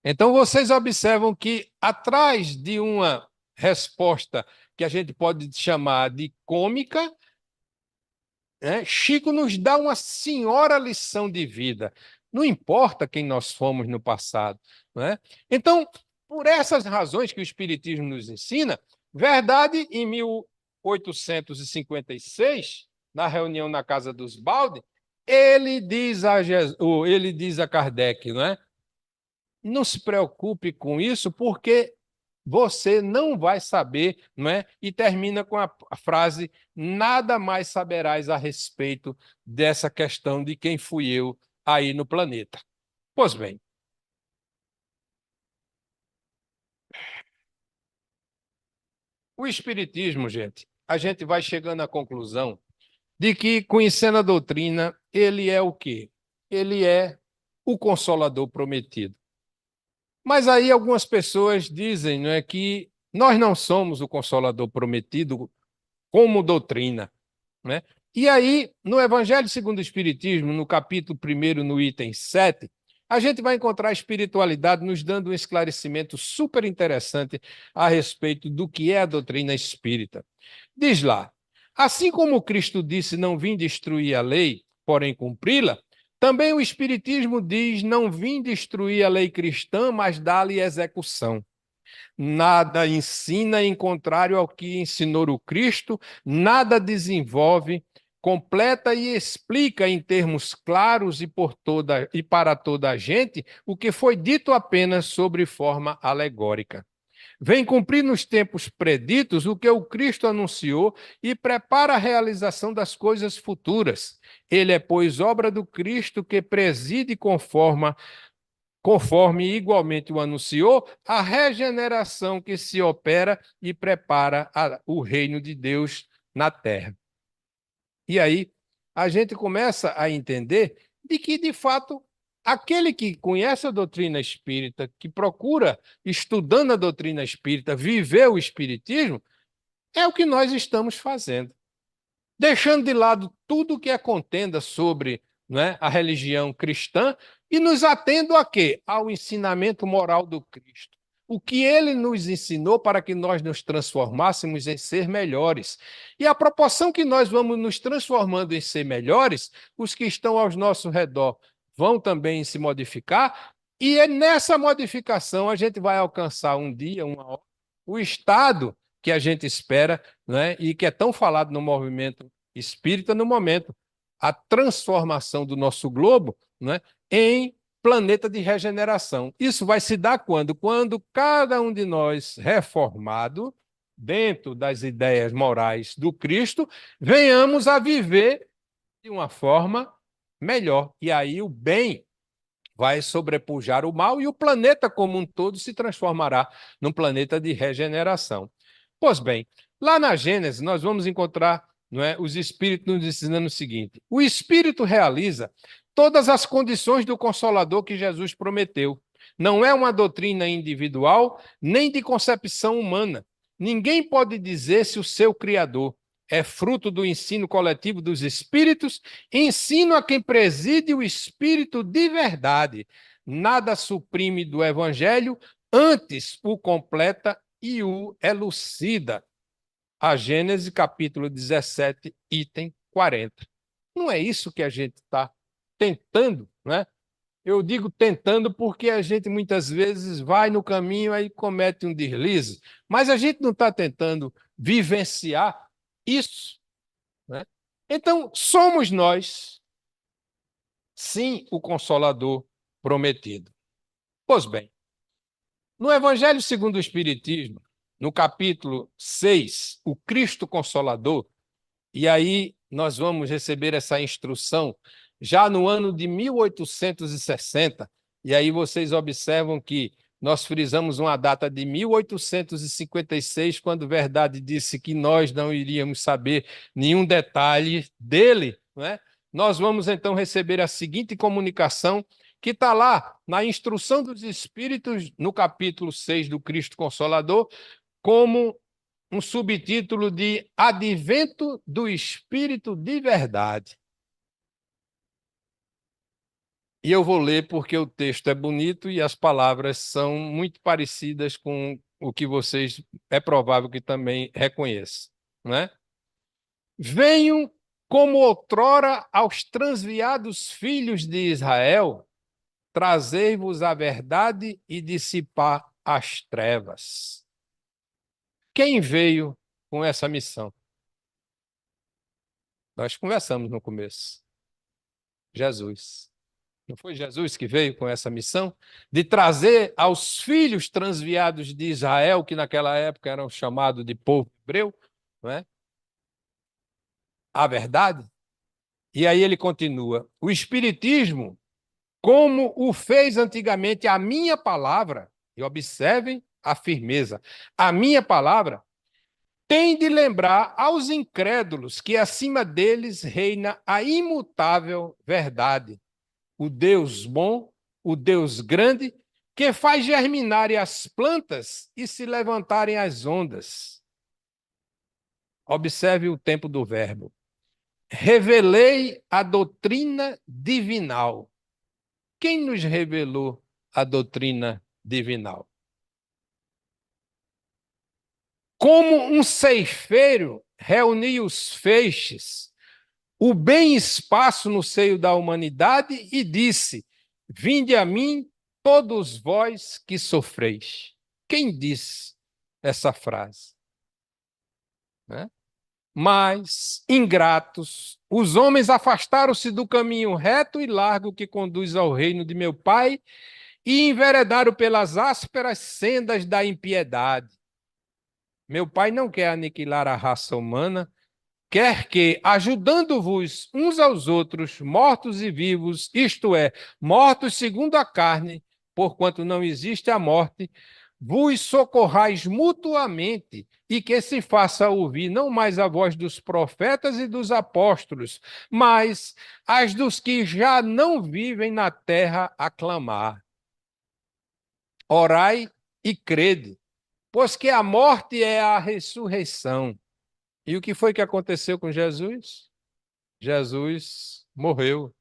Então, vocês observam que atrás de uma resposta que a gente pode chamar de cômica, né, Chico nos dá uma senhora lição de vida. Não importa quem nós fomos no passado. Não é? Então, por essas razões que o Espiritismo nos ensina, verdade, em 1856, na reunião na Casa dos Balde, ele diz a Kardec, não é? Não se preocupe com isso, porque você não vai saber, não é? E termina com a frase: nada mais saberás a respeito dessa questão de quem fui eu aí no planeta. Pois bem, o Espiritismo, gente, a gente vai chegando à conclusão de que, conhecendo a doutrina, ele é o quê? Ele é o Consolador prometido. Mas aí algumas pessoas dizem, não é, que nós não somos o Consolador prometido como doutrina, né? E aí, no Evangelho segundo o Espiritismo, no capítulo 1, no item 7, a gente vai encontrar a espiritualidade nos dando um esclarecimento super interessante a respeito do que é a doutrina espírita. Diz lá, assim como Cristo disse, não vim destruir a lei, porém cumpri-la, também o Espiritismo diz, não vim destruir a lei cristã, mas dar-lhe execução. Nada ensina em contrário ao que ensinou o Cristo, nada desenvolve, completa e explica em termos claros e para toda a gente o que foi dito apenas sobre forma alegórica. Vem cumprir nos tempos preditos o que o Cristo anunciou e prepara a realização das coisas futuras. Ele é, pois, obra do Cristo que preside conforme igualmente o anunciou, a regeneração que se opera e prepara o reino de Deus na terra. E aí a gente começa a entender de que, de fato, aquele que conhece a doutrina espírita, que procura, estudando a doutrina espírita, viver o espiritismo, é o que nós estamos fazendo. Deixando de lado tudo que é contenda sobre, né, a religião cristã e nos atendo a quê? Ao ensinamento moral do Cristo. O que ele nos ensinou para que nós nos transformássemos em ser melhores. E à proporção que nós vamos nos transformando em ser melhores, os que estão ao nosso redor vão também se modificar, e é nessa modificação a gente vai alcançar um dia, uma hora, o estado que a gente espera, né, e que é tão falado no movimento espírita no momento, a transformação do nosso globo, né, em planeta de regeneração. Isso vai se dar quando? Quando cada um de nós, reformado, dentro das ideias morais do Cristo, venhamos a viver de uma forma melhor. E aí o bem vai sobrepujar o mal e o planeta como um todo se transformará num planeta de regeneração. Pois bem, lá na Gênesis nós vamos encontrar, não é, os espíritos nos ensinando o seguinte: o espírito realiza todas as condições do Consolador que Jesus prometeu. Não é uma doutrina individual, nem de concepção humana. Ninguém pode dizer se o seu Criador é fruto do ensino coletivo dos espíritos, ensino a quem preside o espírito de verdade. Nada suprime do evangelho, antes o completa e o elucida. A Gênesis, capítulo 17, item 40. Não é isso que a gente está tentando, né? Eu digo tentando porque a gente muitas vezes vai no caminho e comete um deslize, mas a gente não está tentando vivenciar isso, né? Então, somos nós, sim, o Consolador prometido. Pois bem, no Evangelho segundo o Espiritismo, no capítulo 6, o Cristo Consolador, e aí nós vamos receber essa instrução já no ano de 1860, e aí vocês observam que nós frisamos uma data de 1856, quando Verdade disse que nós não iríamos saber nenhum detalhe dele, não é? Nós vamos então receber a seguinte comunicação, que está lá na Instrução dos Espíritos, no capítulo 6 do Cristo Consolador, como um subtítulo de Advento do Espírito de Verdade. E eu vou ler porque o texto é bonito e as palavras são muito parecidas com o que vocês é provável que também reconheçam, né? Venham como outrora aos transviados filhos de Israel, trazer-vos a verdade e dissipar as trevas. Quem veio com essa missão? Nós conversamos no começo. Jesus. Não foi Jesus que veio com essa missão de trazer aos filhos transviados de Israel, que naquela época eram chamados de povo hebreu, não é? A verdade? E aí ele continua: o Espiritismo, como o fez antigamente a minha palavra, e observem a firmeza, a minha palavra tem de lembrar aos incrédulos que acima deles reina a imutável verdade. O Deus bom, o Deus grande, que faz germinarem as plantas e se levantarem as ondas. Observe o tempo do verbo. Revelei a doutrina divinal. Quem nos revelou a doutrina divinal? Como um ceifeiro reunia os feixes, o bem espaço no seio da humanidade e disse: vinde a mim, todos vós que sofreis. Quem disse essa frase? Né? Mas, ingratos, os homens afastaram-se do caminho reto e largo que conduz ao reino de meu Pai e enveredaram pelas ásperas sendas da impiedade. Meu Pai não quer aniquilar a raça humana, quer que, ajudando-vos uns aos outros, mortos e vivos, isto é, mortos segundo a carne, porquanto não existe a morte, vos socorrais mutuamente, e que se faça ouvir não mais a voz dos profetas e dos apóstolos, mas as dos que já não vivem na terra a clamar. Orai e crede, pois que a morte é a ressurreição. E o que foi que aconteceu com Jesus? Jesus morreu.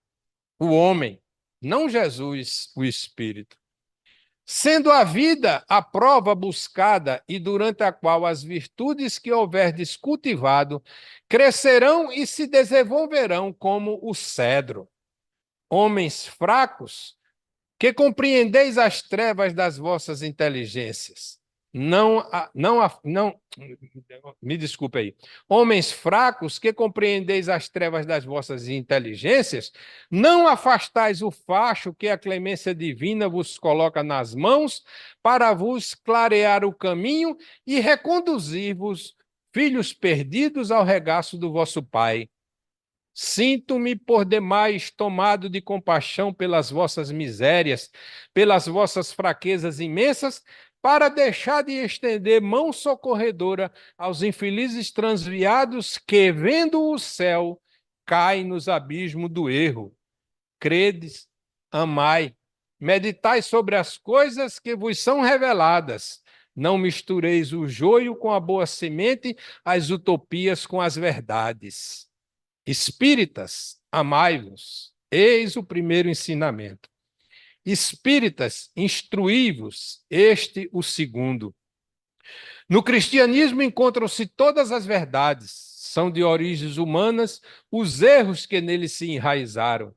O homem, não Jesus, o Espírito. Sendo a vida a prova buscada e durante a qual as virtudes que houverdes cultivado crescerão e se desenvolverão como o cedro. Homens fracos, que compreendeis as trevas das vossas inteligências. Não, me desculpe aí. Homens fracos, que compreendeis as trevas das vossas inteligências, não afastais o facho que a clemência divina vos coloca nas mãos para vos clarear o caminho e reconduzir-vos, filhos perdidos, ao regaço do vosso Pai. Sinto-me por demais tomado de compaixão pelas vossas misérias, pelas vossas fraquezas imensas, para deixar de estender mão socorredora aos infelizes transviados que, vendo o céu, caem nos abismos do erro. Credes, amai, meditai sobre as coisas que vos são reveladas. Não mistureis o joio com a boa semente, as utopias com as verdades. Espíritas, amai-vos. Eis o primeiro ensinamento. Espíritas, instruí-vos. Este o segundo. No cristianismo encontram-se todas as verdades. São de origens humanas os erros que nele se enraizaram.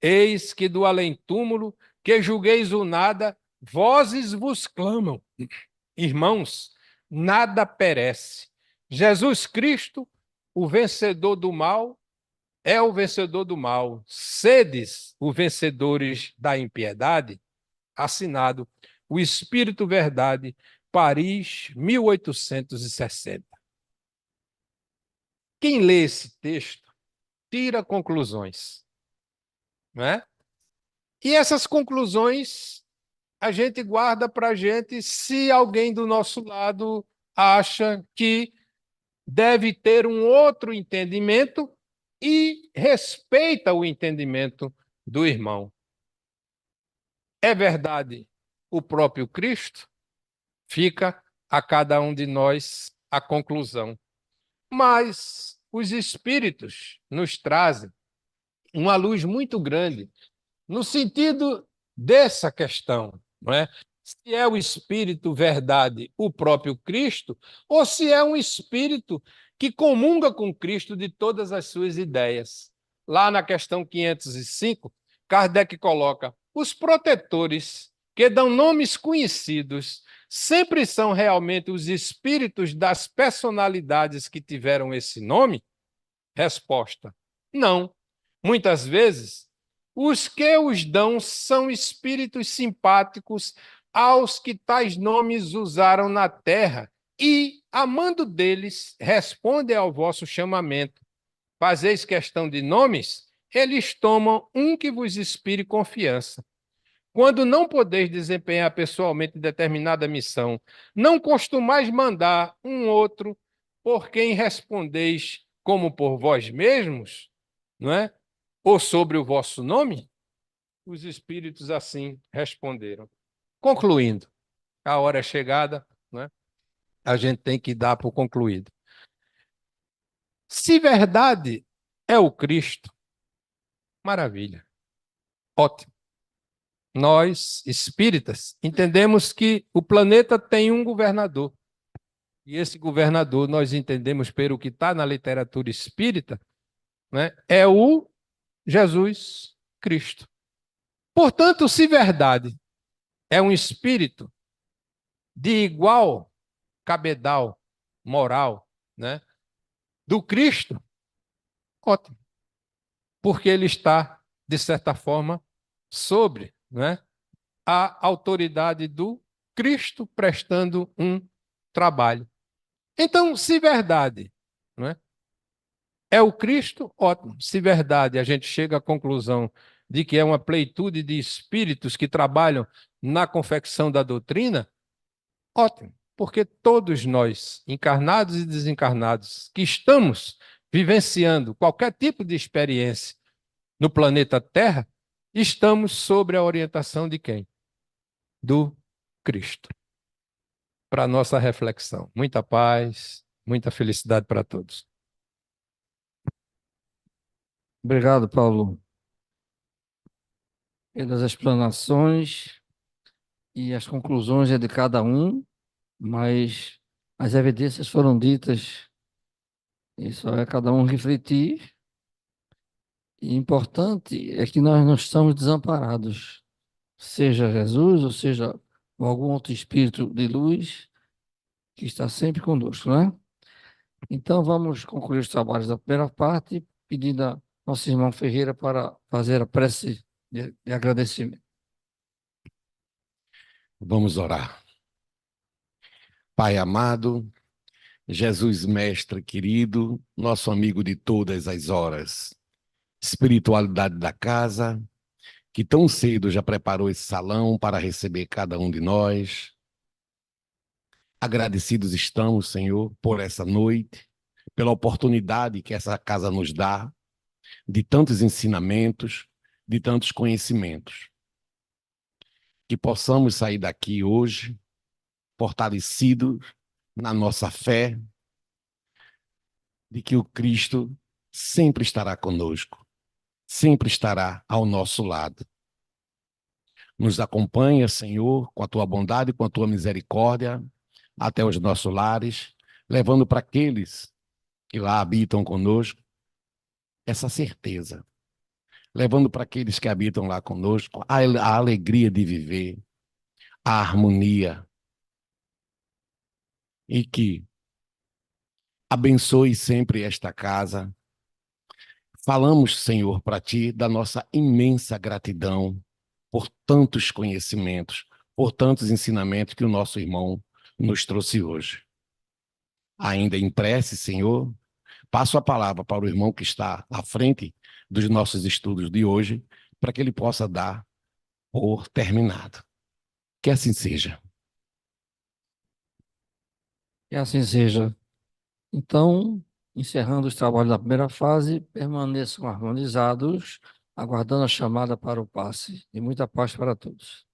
Eis que do além-túmulo, que julgueis o nada, vozes vos clamam. Irmãos, nada perece. Jesus Cristo, o vencedor do mal, é o vencedor do mal. Sedes os vencedores da impiedade? Assinado o Espírito Verdade, Paris, 1860. Quem lê esse texto tira conclusões, não é? E essas conclusões a gente guarda para a gente se alguém do nosso lado acha que deve ter um outro entendimento e respeita o entendimento do irmão. É verdade o próprio Cristo? Fica a cada um de nós a conclusão. Mas os Espíritos nos trazem uma luz muito grande no sentido dessa questão, não é? Se é o Espírito verdade, o próprio Cristo, ou se é um Espírito que comunga com Cristo de todas as suas ideias. Lá na questão 505, Kardec coloca: os protetores que dão nomes conhecidos sempre são realmente os espíritos das personalidades que tiveram esse nome? Resposta: não. Muitas vezes, os que os dão são espíritos simpáticos aos que tais nomes usaram na terra e, amando deles, respondem ao vosso chamamento. Fazeis questão de nomes? Eles tomam um que vos inspire confiança. Quando não podeis desempenhar pessoalmente determinada missão, não costumais mandar um outro por quem respondeis como por vós mesmos, não é? Ou sobre o vosso nome? Os espíritos assim responderam. Concluindo, a hora é chegada, não é? A gente tem que dar por concluído. Se verdade é o Cristo, maravilha, ótimo. nós, espíritas, entendemos que o planeta tem um governador. E esse governador, nós entendemos pelo que está na literatura espírita, né, é o Jesus Cristo. Portanto, se verdade é um espírito de igual cabedal moral, né, do Cristo, ótimo. Porque ele está, de certa forma, sobre, né, a autoridade do Cristo prestando um trabalho. Então, se verdade, não é o Cristo, ótimo. Se verdade, a gente chega à conclusão de que é uma pleitude de espíritos que trabalham na confecção da doutrina, ótimo. Porque todos nós, encarnados e desencarnados, que estamos vivenciando qualquer tipo de experiência no planeta Terra, estamos sob a orientação de quem? Do Cristo. Para a nossa reflexão. Muita paz, muita felicidade para todos. Obrigado, Paulo, pelas explanações e as conclusões é de cada um, mas as evidências foram ditas e só é cada um refletir. E importante é que nós não estamos desamparados, seja Jesus ou seja algum outro espírito de luz que está sempre conosco, né? Então vamos concluir os trabalhos da primeira parte, pedindo a nosso irmão Ferreira para fazer a prece de agradecimento. Vamos orar. Pai amado, Jesus Mestre querido, nosso amigo de todas as horas, espiritualidade da casa, que tão cedo já preparou esse salão para receber cada um de nós. Agradecidos estamos, Senhor, por essa noite, pela oportunidade que essa casa nos dá, de tantos ensinamentos, de tantos conhecimentos. Que possamos sair daqui hoje fortalecidos na nossa fé, de que o Cristo sempre estará conosco, sempre estará ao nosso lado. Nos acompanha, Senhor, com a tua bondade, com a tua misericórdia, até os nossos lares, levando para aqueles que lá habitam conosco essa certeza, levando para aqueles que habitam lá conosco a alegria de viver, a harmonia, e que abençoe sempre esta casa. Falamos, Senhor, para ti da nossa imensa gratidão por tantos conhecimentos, por tantos ensinamentos que o nosso irmão nos trouxe hoje. Ainda em prece, Senhor, passo a palavra para o irmão que está à frente dos nossos estudos de hoje, para que ele possa dar por terminado. Que assim seja. Que assim seja. Então, encerrando os trabalhos da primeira fase, permaneçam harmonizados, aguardando a chamada para o passe. E muita paz para todos.